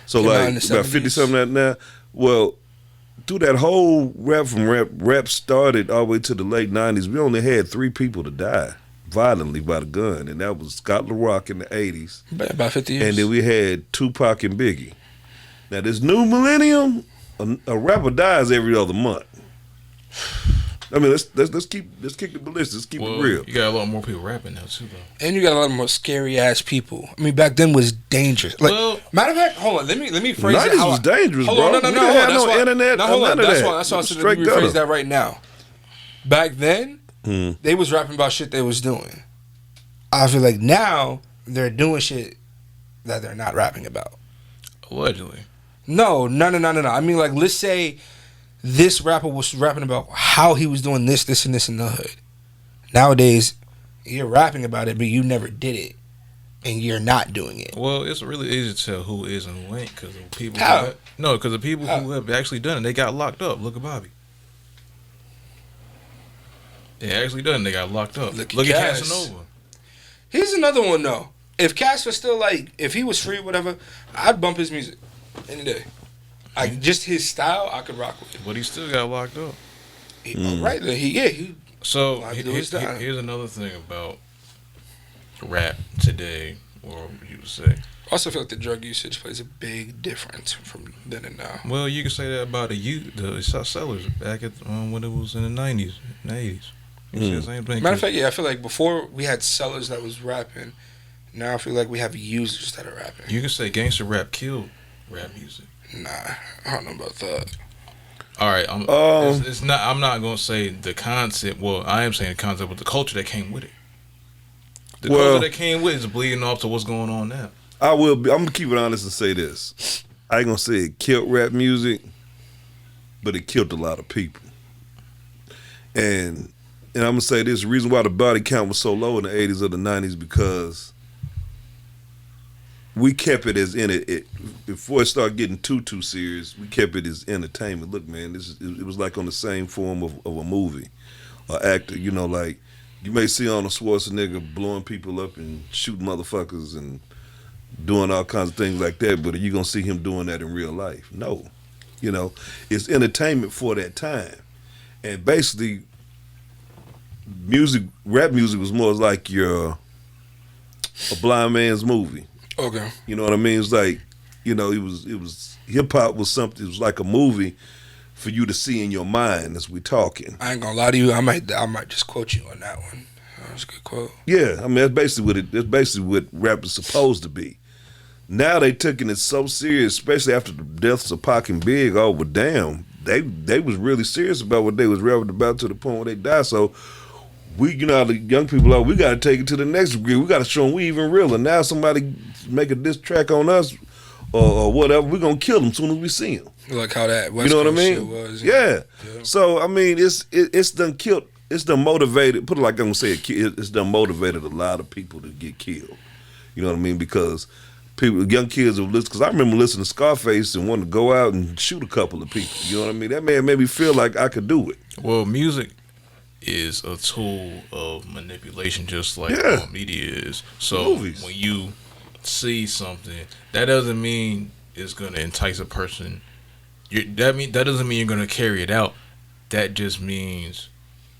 So, like, about 50-something now. Well, through that whole rap started all the way to the late 90s, we only had 3 people to die violently by the gun, and that was Scott LaRock in the 80s. About 50 years. And then we had Tupac and Biggie. Now, this new millennium, a rapper dies every other month. I mean, let's kick the ballistics. Let's keep it real. You got a lot more people rapping now too, though. And you got a lot more scary ass people. I mean, back then was dangerous. Like, matter of fact, hold on. Let me phrase it. 90s was dangerous, bro. Hold on, We didn't have no internet. No, hold on. That's why I said let me rephrase gutter. that right now. Back then, they was rapping about shit they was doing. I feel like now they're doing shit that they're not rapping about. Allegedly. No. I mean, like, let's say this rapper was rapping about how he was doing this, and this in the hood. Nowadays, you're rapping about it, but you never did it, and you're not doing it. Well, it's really easy to tell who is and who ain't because of people. How? Because the people who have actually done it, they got locked up. Look at Bobby. They actually done it. They got locked up. Look at Casanova. Here's another one though. If Cass was still like, if he was free, whatever, I'd bump his music any day. Like just his style, I could rock with it. But he still got locked up. Right there, he. So here's another thing about rap today, or you would say. I also feel like the drug usage plays a big difference from then and now. Well, you can say that about the sellers back at when it was in the 90s, and 80s. You see the same thing. Matter of fact, yeah, I feel like before we had sellers that was rapping. Now I feel like we have users that are rapping. You can say gangster rap killed rap music. Nah, I don't know about that. All right, it's not. I'm not gonna say the concept. Well, I am saying the concept, but the culture that came with it. The culture that came with it is bleeding off to what's going on now. I'm gonna keep it honest and say this. I ain't gonna say it killed rap music, but it killed a lot of people. And I'm gonna say this: the reason why the body count was so low in the 80s or the 90s because we kept it as before it started getting too serious. We kept it as entertainment. Look, man, it was like on the same form of a movie, or actor. You know, like you may see Arnold Schwarzenegger blowing people up and shooting motherfuckers and doing all kinds of things like that. But are you gonna see him doing that in real life? No. You know, it's entertainment for that time, and basically, rap music was more like a blind man's movie. Okay. You know what I mean? It's like, you know, it was hip hop was something. It was like a movie for you to see in your mind as we talking. I ain't gonna lie to you. I might just quote you on that one. That was a good quote. Yeah, I mean that's basically what rap is supposed to be. Now they taking it so serious, especially after the deaths of Pac and Big. Oh, well, damn, they was really serious about what they was rapping about to the point where they died. So. We, you know, how the young people are. We got to take it to the next degree. We got to show them we even realer. Now somebody make a diss track on us or whatever, we're gonna kill them as soon as we see them. Like how that West you know what I Coast mean? shit was. Yeah. So I mean, it's done killed. It's done motivated. Put it like I'm gonna say, it's done motivated a lot of people to get killed. You know what I mean? Because young kids will listen. Because I remember listening to Scarface and wanting to go out and shoot a couple of people. You know what I mean? That man made me feel like I could do it. Well, music is a tool of manipulation, just like media is. So Movies. When you see something, that doesn't mean it's gonna entice a person. That doesn't mean you're gonna carry it out. That just means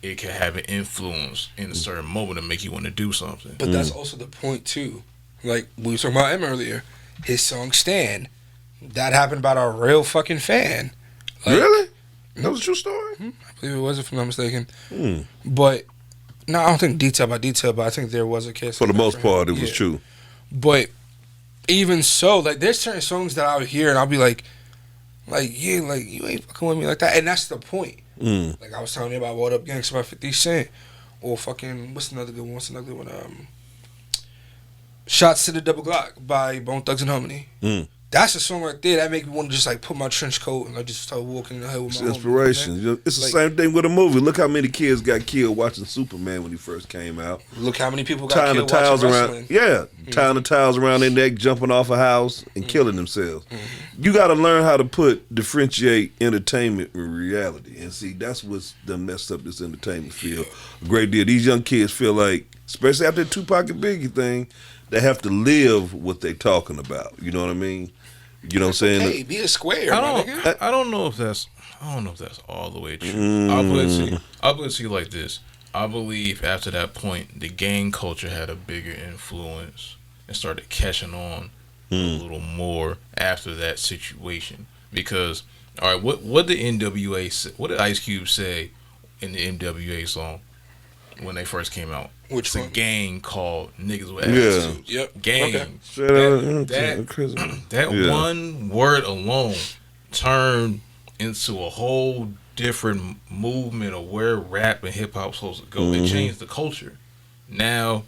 it can have an influence in a certain moment to make you want to do something. But that's also the point too. Like we were talking about him earlier, his song "Stan," that happened about a real fucking fan. Like, really? That was a true story? I believe it was, if I'm not mistaken. But, no, I don't think detail by detail, but I think there was a case. For the most part, it was true. But even so, like, there's certain songs that I'll hear and I'll be like, you ain't fucking with me like that. And that's the point. Like, I was telling you about What Up Gangsta by 50 Cent. Or fucking, what's another good one? Shots to the Double Glock by Bone Thugs and Harmony. That's a song right there that make me want to just like put my trench coat and like just start walking in the hood with my inspiration. Homies, it's the same thing with a movie. Look how many kids got killed watching Superman when he first came out. Look how many people got killed watching wrestling. Tying the towels around their neck, jumping off a house and killing themselves. You got to learn how to differentiate entertainment and reality. And see, that's what's done messed up this entertainment field a great deal. These young kids feel like, especially after the Tupac and Biggie thing, they have to live what they talking about. You know what I mean? You know what I'm saying? Hey, be a square. I don't know if that's all the way true. I'll put it to you like this. I believe after that point, the gang culture had a bigger influence and started catching on a little more after that situation. Because, all right, what did NWA say? What did Ice Cube say in the NWA song when they first came out? Which it's a gang called Niggas with Attitudes. Yep. Gang. Okay. That one word alone turned into a whole different movement of where rap and hip hop supposed to go. It changed the culture. Now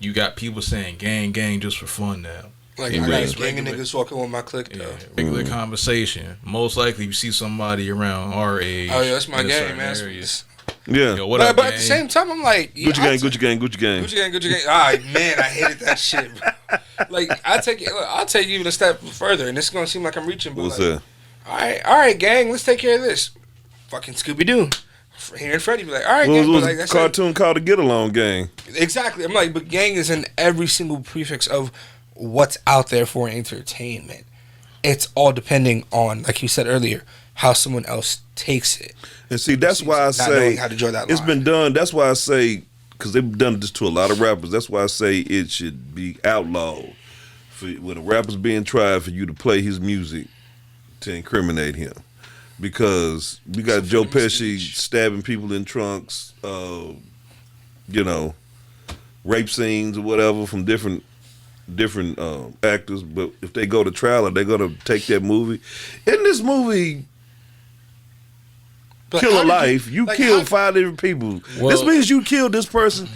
you got people saying gang, gang just for fun now. Like, I got a gang of niggas walking with my clique. Regular conversation. Most likely you see somebody around our age. Oh, yeah, that's my gang, man. Yeah. Yo, what but up, at the same time, I'm like, Gucci gang, Gucci gang, Gucci gang. Gucci gang, Gucci gang. All right, man, I hated that shit, bro. Like, I'll take you even a step further, and this is gonna seem like I'm reaching, but What's like, that? all right, gang, let's take care of this. Fucking Scooby Doo. Here and Freddy be like, all right, gang, It but was like a that's cartoon called the Get Along Gang. exactly. I'm like, but gang is in every single prefix of what's out there for entertainment. It's all depending on, like you said earlier, how someone else takes it. And see, that's why I Not say knowing how to draw that it's line. been done. That's why I say, because they've done this to a lot of rappers. That's why I say it should be outlawed for when a rapper's being tried for you to play his music to incriminate him. Because we got Joe Pesci stabbing people in trunks, rape scenes or whatever from different actors. But if they go to trial, they're going to take that movie. In this movie, But kill how a did life. You like, killed how- 5 different people. Well- This means you killed this person.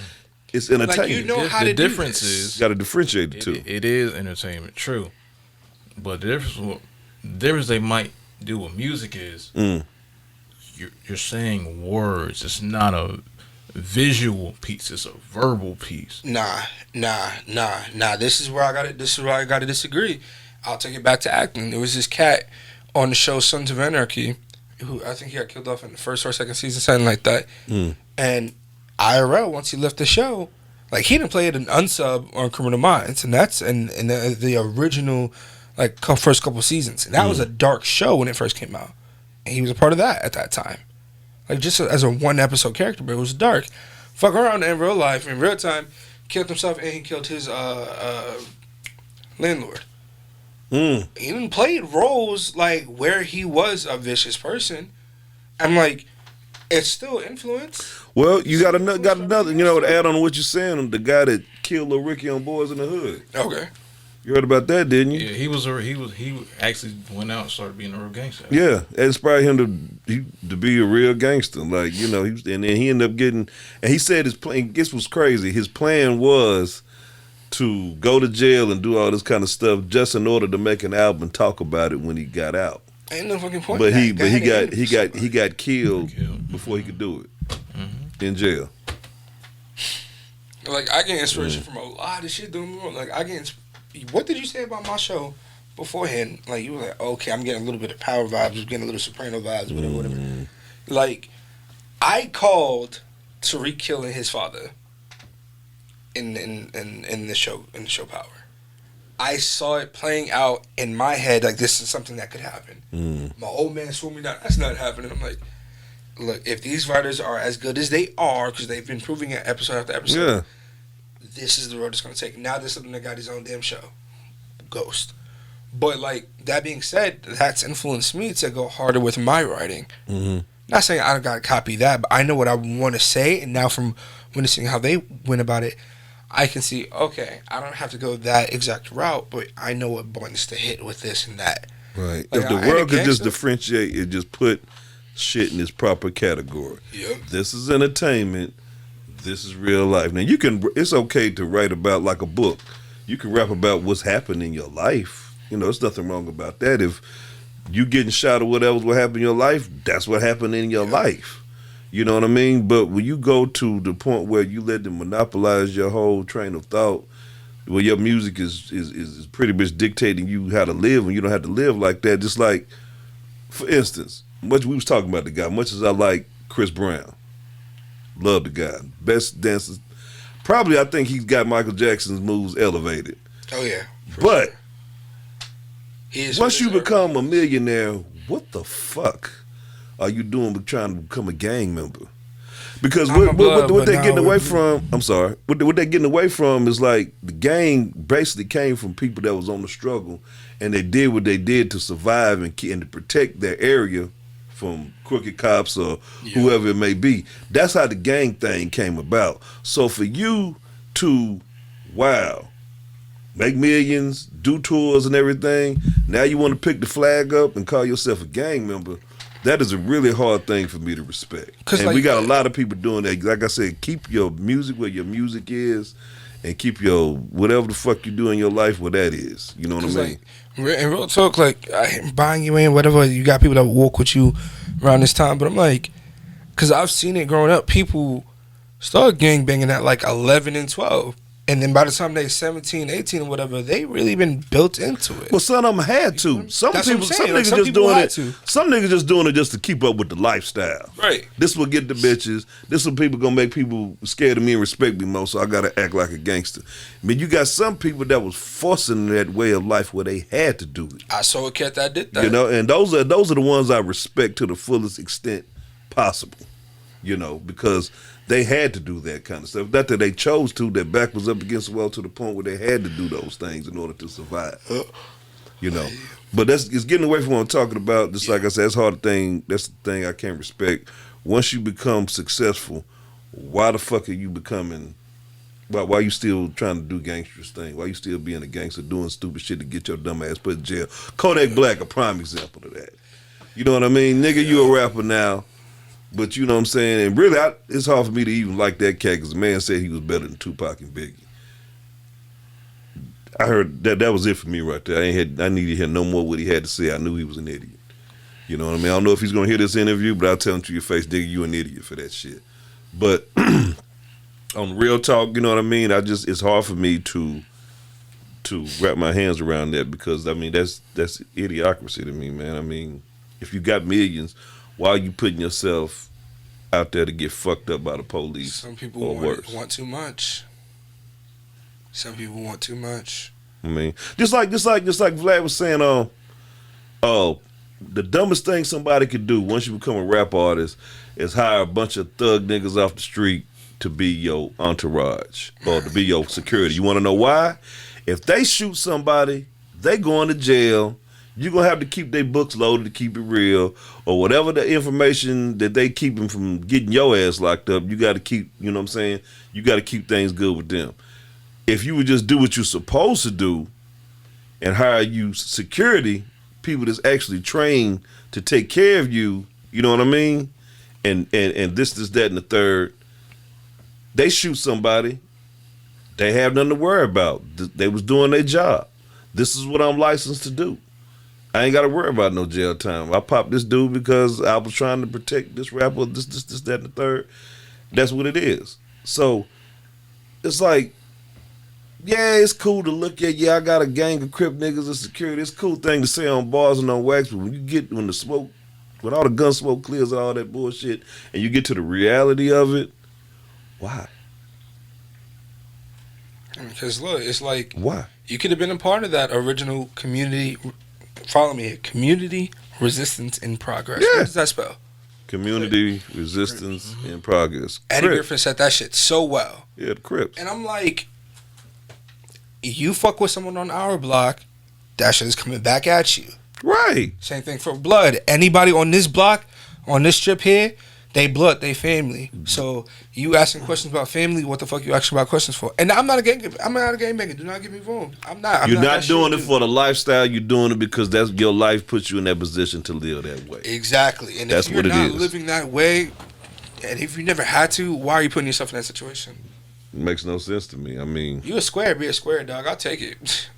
It's entertainment. you know how the to do difference this. is You got to differentiate the two. it is entertainment, true. But the difference they might do with music is you're saying words. It's not a visual piece. It's a verbal piece. Nah. This is where I got to disagree. I'll take it back to acting. There was this cat on the show Sons of Anarchy, who I think he got killed off in the first or second season, something like that. And IRL, once he left the show, like he didn't play it an unsub on Criminal Minds, and that's in the original like first couple seasons, and that was a dark show when it first came out, and he was a part of that at that time, like just as a 1 episode character, but it was dark. Fuck around in real life, in real time, killed himself and he killed his landlord. He didn't play roles like where he was a vicious person. I'm like, it's still influence. Well, you got another, to add on to what you're saying, the guy that killed Lil Ricky on Boys in the Hood. Okay. You heard about that, didn't you? Yeah, he actually went out and started being a real gangster. Yeah, it inspired him to be a real gangster. Like, and then he ended up getting, and he said his plan, guess what's crazy? His plan was to go to jail and do all this kind of stuff just in order to make an album and talk about it when he got out. Ain't no fucking point. But he got got killed before he could do it in jail. Like, I get inspiration from a lot of shit. Like, what did you say about my show beforehand? Like, you were like, okay, I'm getting a little bit of Power vibes, I'm getting a little Soprano vibes, whatever. Like, I called Tariq killing his father in the show Power. I saw it playing out in my head like this is something that could happen. My old man swore me down. That's not happening. I'm like, look, if these writers are as good as they are, because they've been proving it episode after episode, this is the road it's going to take. Now there's something that got his own damn show, Ghost. But like that being said, that's influenced me to go harder with my writing. Not saying I got to copy that, but I know what I want to say, and now from witnessing how they went about it, I can see, okay, I don't have to go that exact route, but I know what buttons to hit with this and that. Right. Like, If the I ain't a world could just gangster. differentiate and just put shit in its proper category. Yep. This is entertainment. This is real life. Now it's okay to write about like a book. You can rap about what's happened in your life. There's nothing wrong about that. If you getting shot or whatever's what happened in your life, that's what happened in your life. You know what I mean? But when you go to the point where you let them monopolize your whole train of thought, where your music is pretty much dictating you how to live, and you don't have to live like that. Just like, for instance, much we was talking about the guy. Much as I like Chris Brown, love the guy, best dancer. Probably, I think he's got Michael Jackson's moves elevated. Oh yeah. But He is once you what is become a millionaire, what the fuck are you doing with trying to become a gang member? Because I'm a what blood, they're but getting now away we- from, I'm sorry, what they're getting away from is like the gang basically came from people that was on the struggle, and they did what they did to survive and to protect their area from crooked cops or whoever it may be. That's how the gang thing came about. So for you to, make millions, do tours and everything, now you want to pick the flag up and call yourself a gang member, that is a really hard thing for me to respect. And like, we got a lot of people doing that. Like I said, keep your music where your music is, and keep your whatever the fuck you do in your life where that is. You know what I mean? Like, in real talk, like I'm buying you in, whatever. You got people that walk with you around this time, but I'm like, Because I've seen it growing up. People start gangbanging at like 11 and 12. And then by the time they 17, 18, or whatever, they really been built into it. Well, some of them had to. Some That's what I'm people, saying. some Like, niggas some just people doing had it. to. Some niggas just doing it just to keep up with the lifestyle. Right. This will get the bitches. This will people gonna make people scared of me and respect me more. So I gotta act like a gangster. I mean, you got some people that was forcing that way of life where they had to do it. I saw a cat that did that. You know, and those are the ones I respect to the fullest extent possible. You know, because they had to do that kind of stuff. Not that they chose to, their back was up against the wall to the point where they had to do those things in order to survive. You know. But it's getting away from what I'm talking about. Just like I said, that's the hard thing. That's the thing I can't respect. Once you become successful, why the fuck are you becoming, why you still trying to do gangsterous thing? Why you still being a gangster doing stupid shit to get your dumb ass put in jail? Kodak Black, a prime example of that. You know what I mean? Nigga, you a rapper now. But you know what I'm saying? And really, it's hard for me to even like that cat because the man said he was better than Tupac and Biggie. I heard that was it for me right there. I needed to hear no more what he had to say. I knew he was an idiot. You know what I mean? I don't know if he's going to hear this interview, but I'll tell him to your face, nigga, you an idiot for that shit. But on real talk, you know what I mean? It's hard for me to wrap my hands around that because, I mean, that's idiocracy to me, man. I mean, if you got millions, why are you putting yourself out there to get fucked up by the police? Some people or worse? want too much. Some people want too much. I mean, just like Vlad was saying, the dumbest thing somebody could do once you become a rap artist is hire a bunch of thug niggas off the street to be your entourage or to be your security. You want to know why? If they shoot somebody, they going to jail. You're going to have to keep their books loaded to keep it real or whatever the information that they keep them from getting your ass locked up, you got to keep, you know what I'm saying? You got to keep things good with them. If you would just do what you're supposed to do and hire you security, people that's actually trained to take care of you, you know what I mean? And this, that, and the third, they shoot somebody, they have nothing to worry about. They was doing their job. This is what I'm licensed to do. I ain't got to worry about no jail time. I popped this dude because I was trying to protect this rapper, this, that, and the third. That's what it is. So, it's like, yeah, it's cool to look at, I got a gang of Crip niggas and security. It's a cool thing to say on bars and on wax, but when the smoke, when all the gun smoke clears and all that bullshit, and you get to the reality of it, why? Because look, it's like, why? You could have been a part of that original community, follow me here, community resistance in progress. Yeah. What does that spell? Community resistance in progress. Eddie Crip. Griffin said that shit so well. Yeah, the Crips. And I'm like, you fuck with someone on our block, that shit is coming back at you. Right. Same thing for blood. Anybody on this block, on this strip here, they blood, they family. So you asking questions about family, what the fuck you asking about questions for? And I'm not a gangbanger. Do not get me wrong. You're not doing it for the lifestyle. You're doing it because that's your life puts you in that position to live that way. Exactly. And that's if you're what it not is. living that way, and if you never had to, why are you putting yourself in that situation? It makes no sense to me. I mean, You a square, be a square, dog. I'll take it.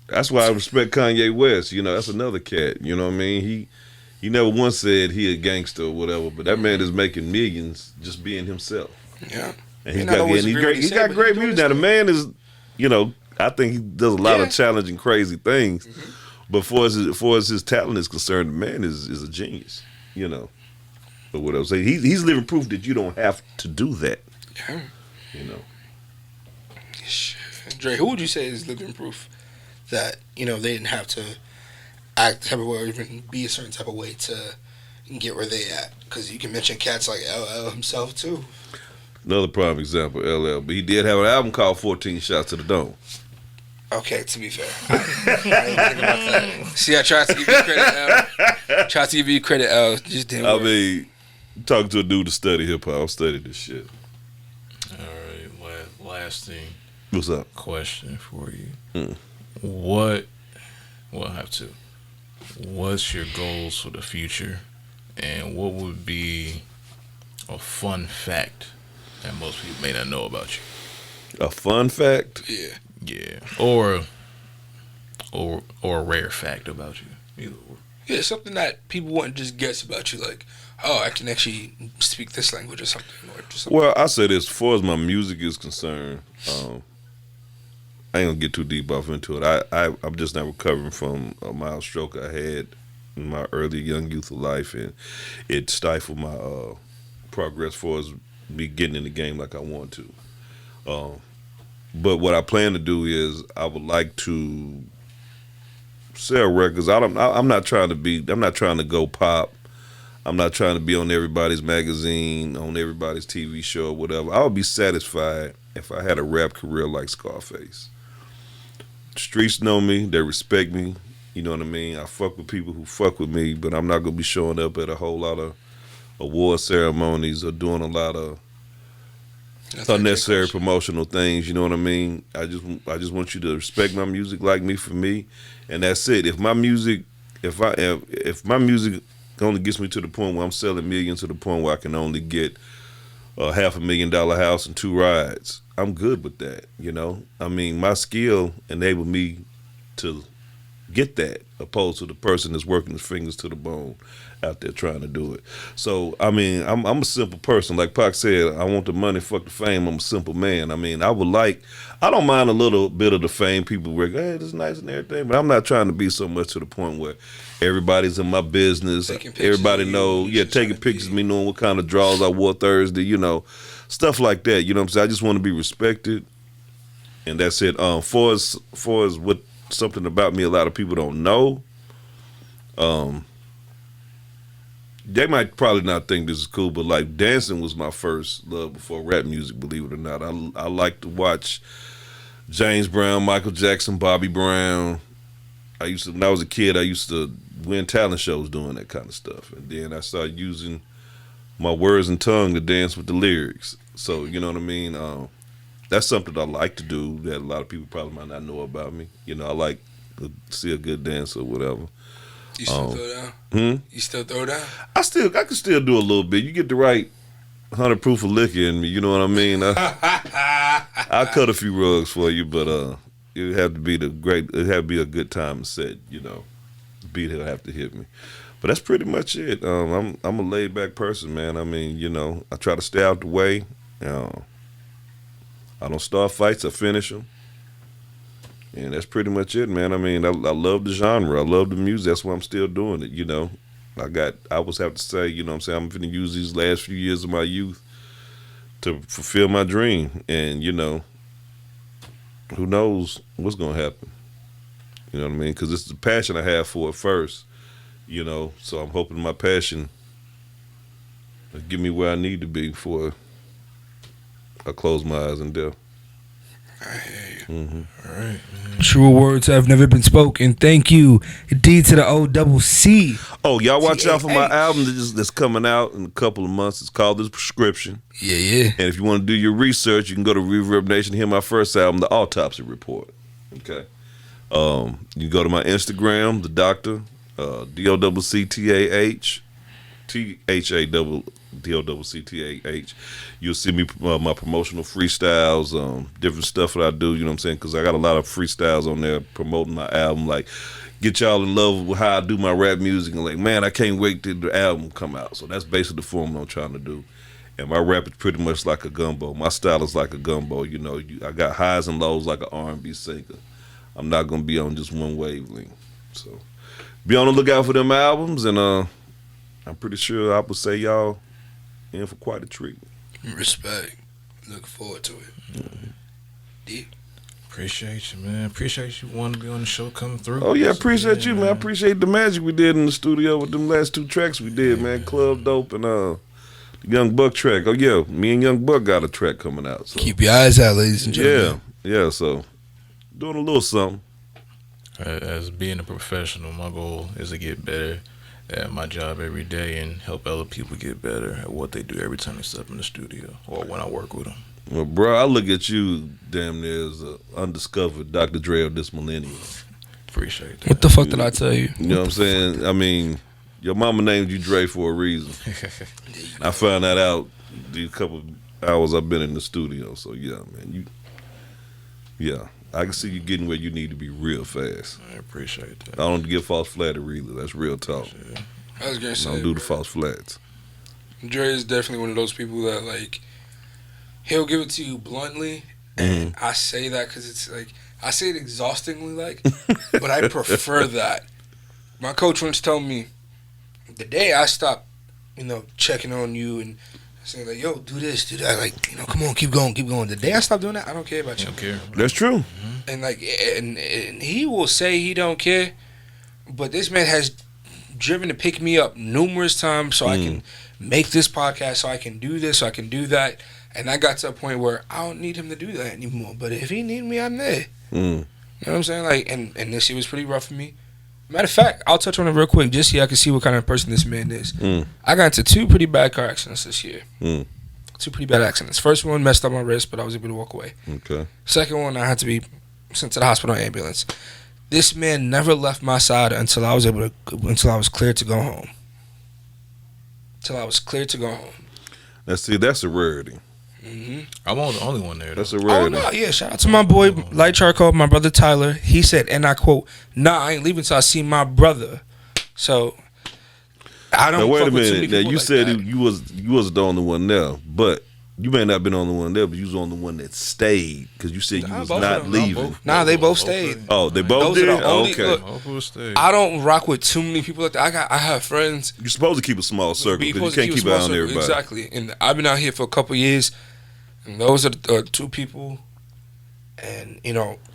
that's why I respect Kanye West. You know, that's another cat. You know what I mean? He never once said he a gangster or whatever, but that man is making millions just being himself. Yeah. And he's got great music. Now the man is, you know, I think he does a lot of challenging, crazy things. Mm-hmm. But far as his talent is concerned, the man is a genius. You know, but what I was saying, he's living proof that you don't have to do that. Yeah. You know. Dre, who would you say is living proof that, you know, they didn't have to act type of way or even be a certain type of way to get where they at? Because you can mention cats like LL himself too. Another prime example, LL. But he did have an album called 14 Shots to the Dome. Okay, to be fair. I didn't think about that. See, I tried to give you credit, L. Tried to give you credit, L. Just didn't work. I mean, talking to a dude to study hip-hop, I've studied this shit. All right, last thing. What's up? Question for you. I have two. What's your goals for the future? And what would be a fun fact that most people may not know about you? A fun fact? Yeah. Or a rare fact about you. Either or. Yeah, something that people wouldn't just guess about you. Like, oh, I can actually speak this language or something. Or something. Well, I say this, as far as my music is concerned, I ain't gonna get too deep off into it. I'm just now recovering from a mild stroke I had in my early young youth of life, and it stifled my progress as far as me getting in the game like I want to. But what I plan to do is I would like to sell records. I'm not trying to go pop. I'm not trying to be on everybody's magazine, on everybody's TV show, or whatever. I would be satisfied if I had a rap career like Scarface. The streets know me, they respect me, you know what I mean? I fuck with people who fuck with me, but I'm not gonna be showing up at a whole lot of award ceremonies or doing a lot of unnecessary promotional things, you know what I mean? I just want you to respect my music, like me for me, and that's it. If my music only gets me to the point where I'm selling millions, to the point where I can only get a $500,000 house and 2 rides, I'm good with that, you know? I mean, my skill enabled me to get that, opposed to the person that's working his fingers to the bone out there trying to do it. So, I mean, I'm a simple person. Like Pac said, I want the money, fuck the fame. I'm a simple man. I mean, I don't mind a little bit of the fame. People were, hey, this is nice and everything, but I'm not trying to be so much to the point where everybody's in my business. Everybody know, taking pictures of me, knowing what kind of draws I wore Thursday, you know, stuff like that. You know what I'm saying? I just want to be respected, and that's it. For as what something about me a lot of people don't know, they might probably not think this is cool, but like dancing was my first love before rap music, believe it or not. I like to watch James Brown, Michael Jackson, Bobby Brown. When I was a kid, I used to win talent shows doing that kind of stuff. And then I started using my words and tongue to dance with the lyrics. So, you know what I mean? That's something I like to do that a lot of people probably might not know about me. You know, I like to see a good dancer or whatever. You still throw down? You still throw down? I can still do a little bit. You get the right 100 proof of liquor in me, you know what I mean? I'll cut a few rugs for you, but it'd have to be a good time set, you know. The beat will have to hit me. But that's pretty much it. I'm a laid back person, man. I mean, you know, I try to stay out the way. I don't start fights, I finish them. And that's pretty much it, man. I mean, I love the genre. I love the music. That's why I'm still doing it, you know. I always have to say, you know what I'm saying, I'm going to use these last few years of my youth to fulfill my dream. And, you know, who knows what's going to happen. You know what I mean? Because it's the passion I have for it first, you know. So I'm hoping my passion will get me where I need to be before I close my eyes and death. I hear you. Mm-hmm. All right, man. True words have never been spoken. Thank you. D to the O-double-C. Oh, y'all watch out for my album that's coming out in a couple of months. It's called The Prescription. Yeah. And if you want to do your research, you can go to Reverb Nation and hear my first album, The Autopsy Report. Okay. You can go to my Instagram, The Docctah, DOCCTAH, DOCCTAH. You'll see me my promotional freestyles, different stuff that I do. You know what I'm saying? Because I got a lot of freestyles on there promoting my album, like get y'all in love with how I do my rap music, and like, man, I can't wait till the album come out. So that's basically the formula I'm trying to do. And my rap is pretty much like a gumbo. My style is like a gumbo. You know, I got highs and lows like an R&B singer. I'm not gonna be on just one wavelength. So be on the lookout for them albums, and I'm pretty sure I would say y'all in for quite a treat. Respect. Looking forward to it. Mm-hmm. D. Appreciate you, man. Appreciate you wanting to be on the show, coming through. Oh yeah, appreciate you, man. I appreciate the magic we did in the studio with them last 2 tracks we did, man. Club Dope and the Young Buck track. Oh yeah, me and Young Buck got a track coming out. So. Keep your eyes out, ladies and gentlemen. Yeah. So doing a little something. As being a professional, my goal is to get better at my job every day and help other people get better at what they do every time they step in the studio or when I work with them. Well, bro, I look at you damn near as an undiscovered Dr. Dre of this millennium. Appreciate that. What the fuck did I tell you? You know what I'm saying? I mean, your mama named you Dre for a reason. I found that out the couple hours I've been in the studio. So yeah, man, I can see you getting where you need to be real fast. I appreciate that. I don't give false flattery either. That's real talk. I was gonna say, Don't do the false flats. Dre is definitely one of those people that, like, he'll give it to you bluntly, and I say that because it's like, I say it exhaustingly, like, but I prefer that. My coach once told me, the day I stopped, checking on you and saying like, yo, do this, do that, like, come on, keep going. The day I stopped doing that, I don't care about you. Don't care. That's true. And like, and he will say he don't care, but this man has driven to pick me up numerous times so I can make this podcast, so I can do this, so I can do that. And I got to a point where I don't need him to do that anymore. But if he need me, I'm there. You know what I'm saying? Like, and this year was pretty rough for me. Matter of fact, I'll touch on it real quick just so I can see what kind of person this man is. I got into 2 pretty bad car accidents this year. 2 pretty bad accidents. First one messed up my wrist, but I was able to walk away. Okay. Second one, I had to be sent to the hospital in ambulance. This man never left my side until I was cleared to go home. That's a rarity. I wasn't the only one there. That's a Oh rarity. no, yeah! Shout out to my boy Light Charcoal, my brother Tyler. He said, and I quote, "Nah, I ain't leaving till I see my brother." So I don't. Now wait a fuck with too many minute. Now people you like said that. you wasn't the only one there, but you may not have been on the one there, but you was on the one that stayed because you said you Nah, was both not of them. leaving. Nah, they both stayed. Oh, they both Those are did. the only- Okay. look, Both of us stayed. I don't rock with too many people like that. I have friends. You're supposed to keep a small circle because you supposed to can't keep a an eye small on circle. everybody. Exactly, and I've been out here for a couple years, and those are the 2 people. And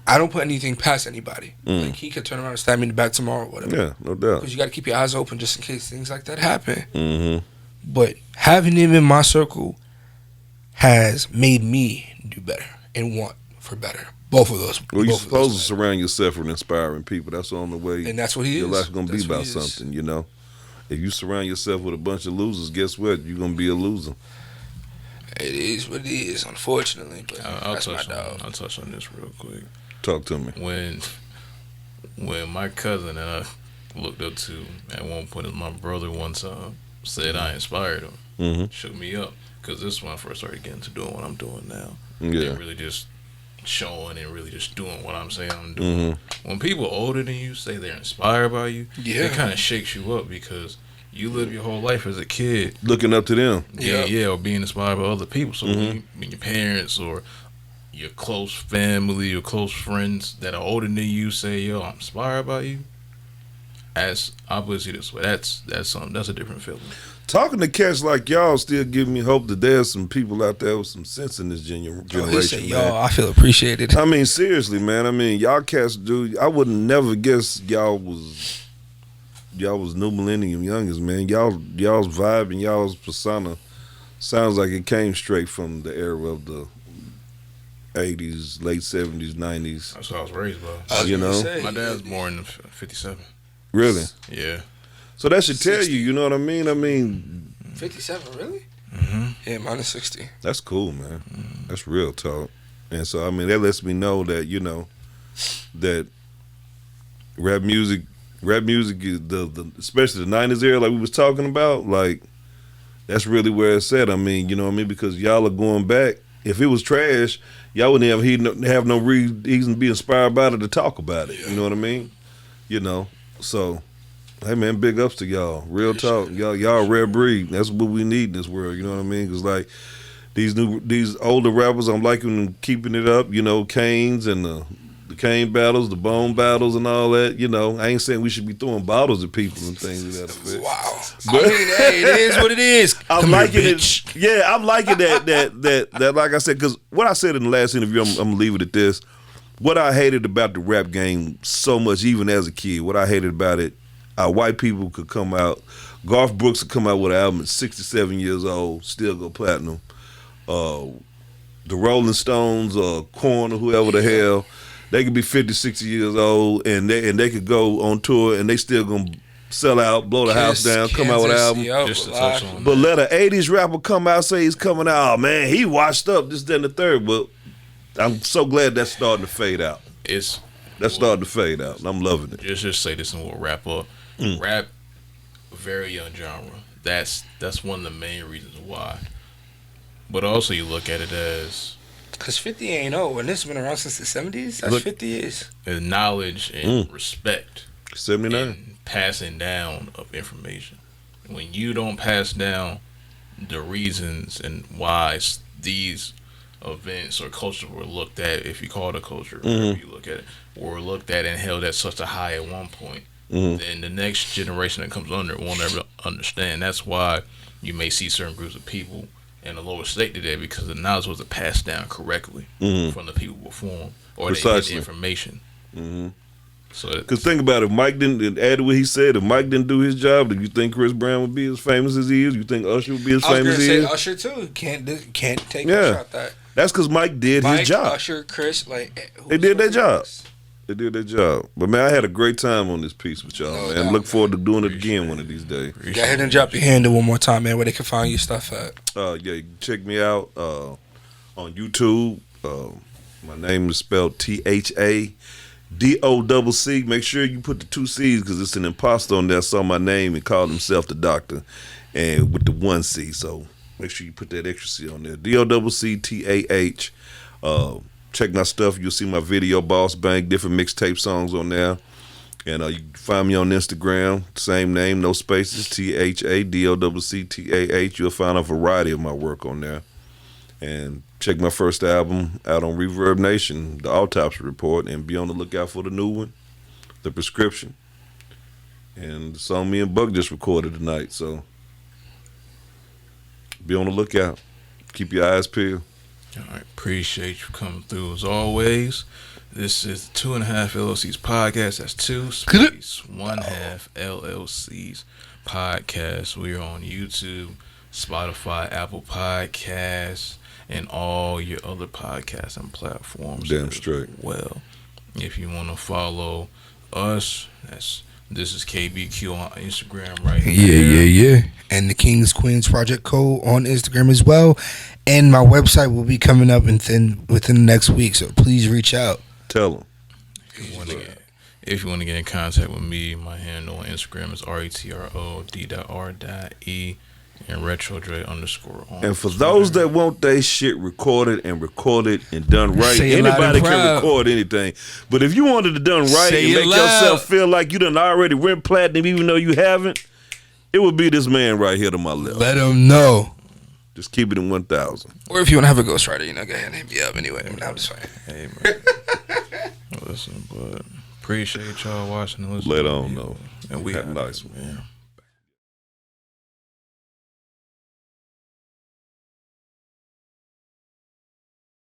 I don't put anything past anybody. Like, he could turn around and stab me in the back tomorrow, or whatever. Yeah, no doubt. Because you got to keep your eyes open just in case things like that happen. Mm-hmm. But having him in my circle has made me do better and want for better. Both of those. Well, you're both of supposed to those surround yourself with inspiring people. That's the only way and that's what he your is. life's gonna be That's what about he is. something. If you surround yourself with a bunch of losers, guess what? You're gonna be a loser. It is what it is, unfortunately. But I'll that's my touch dog. on. I'll touch on this real quick. Talk to me. When my cousin and I looked up to at one point, as my brother one time said I inspired him, shook me up, because this is when I first started getting to doing what I'm doing now. Yeah. And really just showing and really just doing what I'm saying I'm doing. When people older than you say they're inspired by you, Yeah. it kind of shakes you up because you live your whole life as a kid. Looking up to them. Yeah, or being inspired by other people. So when your parents or your close family, your close friends that are older than you say, "Yo, I'm inspired by you," as I put it this way, that's something. That's a different feeling. Talking to cats like y'all still giving me hope that there's some people out there with some sense in this generation. He said, man. "Yo, I feel appreciated." I mean, seriously, man. I mean, y'all cats do. I would never guess y'all was new millennium youngest, man. Y'all's vibe and y'all's persona sounds like it came straight from the era of the 80s, late 70s, 90s. That's what I was raised by. I was You gonna know? say, My dad's born in '57. Really? Yeah. So that should tell you, you know what I mean? I mean, 57, really? Mm-hmm. Yeah, mine is 60. that's cool, man. That's real talk. And so, I mean, that lets me know that, that rap music is the especially the 90s era, like we was talking about, like, that's really where it's at. I mean, you know what I mean? Because y'all are going back. If it was trash, y'all wouldn't have no reason to be inspired by it or to talk about it. You know what I mean? So, hey man, big ups to y'all. Real talk, y'all rare breed. That's what we need in this world. You know what I mean? Because like these older rappers, I'm liking them keeping it up. Canes and the cane battles, the bone battles, and all that. I ain't saying we should be throwing bottles at people and things of that effect. Wow. I mean, hey, it is what it is. I'm liking it. Yeah, I'm liking that. Like I said, because what I said in the last interview, I'm gonna leave it at this. What I hated about the rap game so much, even as a kid, what I hated about it, white people could come out. Garth Brooks could come out with an album at 67 years old, still go platinum. The Rolling Stones or Korn or whoever the hell, they could be 50, 60 years old and they could go on tour and they still gonna sell out, blow the house down, come out with an album. Just to touch on But let an 80s rapper come out, say he's coming out, oh man, he washed up, this, that, and the third. But I'm so glad that's starting to fade out. That's starting to fade out, and I'm loving it. Just say this and we'll wrap up. Rap, a very young genre. That's one of the main reasons why. But also you look at it as Because 50 ain't old, and this has been around since the 70s. That's 50 years. knowledge and respect 79. and passing down of information. When you don't pass down the reasons and why these events or culture were looked at, if you call it a culture, whatever you look at it, were looked at and held at such a high at one point, then the next generation that comes under won't ever understand. That's why you may see certain groups of people in a lower state today, because the knowledge wasn't passed down correctly from the people before them, or they had the information. So, because think about it, if Mike didn't add what he said, if Mike didn't do his job, do you think Chris Brown would be as famous as he is? You think Usher would be as famous as he is? Usher too. Can't take a shot that. That's because Mike did his job. Usher, Chris, like they did their job. They did their job. But man, I had a great time on this piece with y'all, man. I look forward to doing it again one of these days. Go ahead and drop your handle one more time, man, where they can find your stuff at. Yeah, you can check me out on YouTube. My name is spelled THADOCC. Make sure you put the 2 C's, because it's an imposter on there saw my name and called himself the Docctah, and with the 1 C. So make sure you put that extra C on there. DOCCTAH. Check my stuff. You'll see my video, Boss Bank, different mixtape songs on there. And you can find me on Instagram, same name, no spaces, THADOCCTAH. You'll find a variety of my work on there. And check my first album out on Reverb Nation, The Autopsy Report, and be on the lookout for the new one, The Prescription. And the song me and Buck just recorded tonight, so be on the lookout. Keep your eyes peeled. All right, appreciate you coming through as always. This is 2.5 LLCs podcast. That's 2 space 1/2 LLCs podcast. We are on YouTube, Spotify, Apple Podcasts, and all your other podcasts and platforms. Damn straight. Well, if you want to follow us, this is KBQ on Instagram right here. Yeah. And the Kings Queens Project Co. on Instagram as well. And my website will be coming up within the next week, so please reach out. Tell them. If you want to get in contact with me, my handle on Instagram is RETROD.R.E and retrodre_. And for those that want their shit recorded and done right, anybody can record anything. But if you wanted it done right and make yourself feel like you done already went platinum even though you haven't, it would be this man right here to my left. Let him know. Just keep it in 1,000. Or if you want to have a ghostwriter, go ahead and hit me up anyway. I'm just fine. Hey, man. Listen, but appreciate y'all watching and listening. Later on, though. And we have a nice one. Yeah.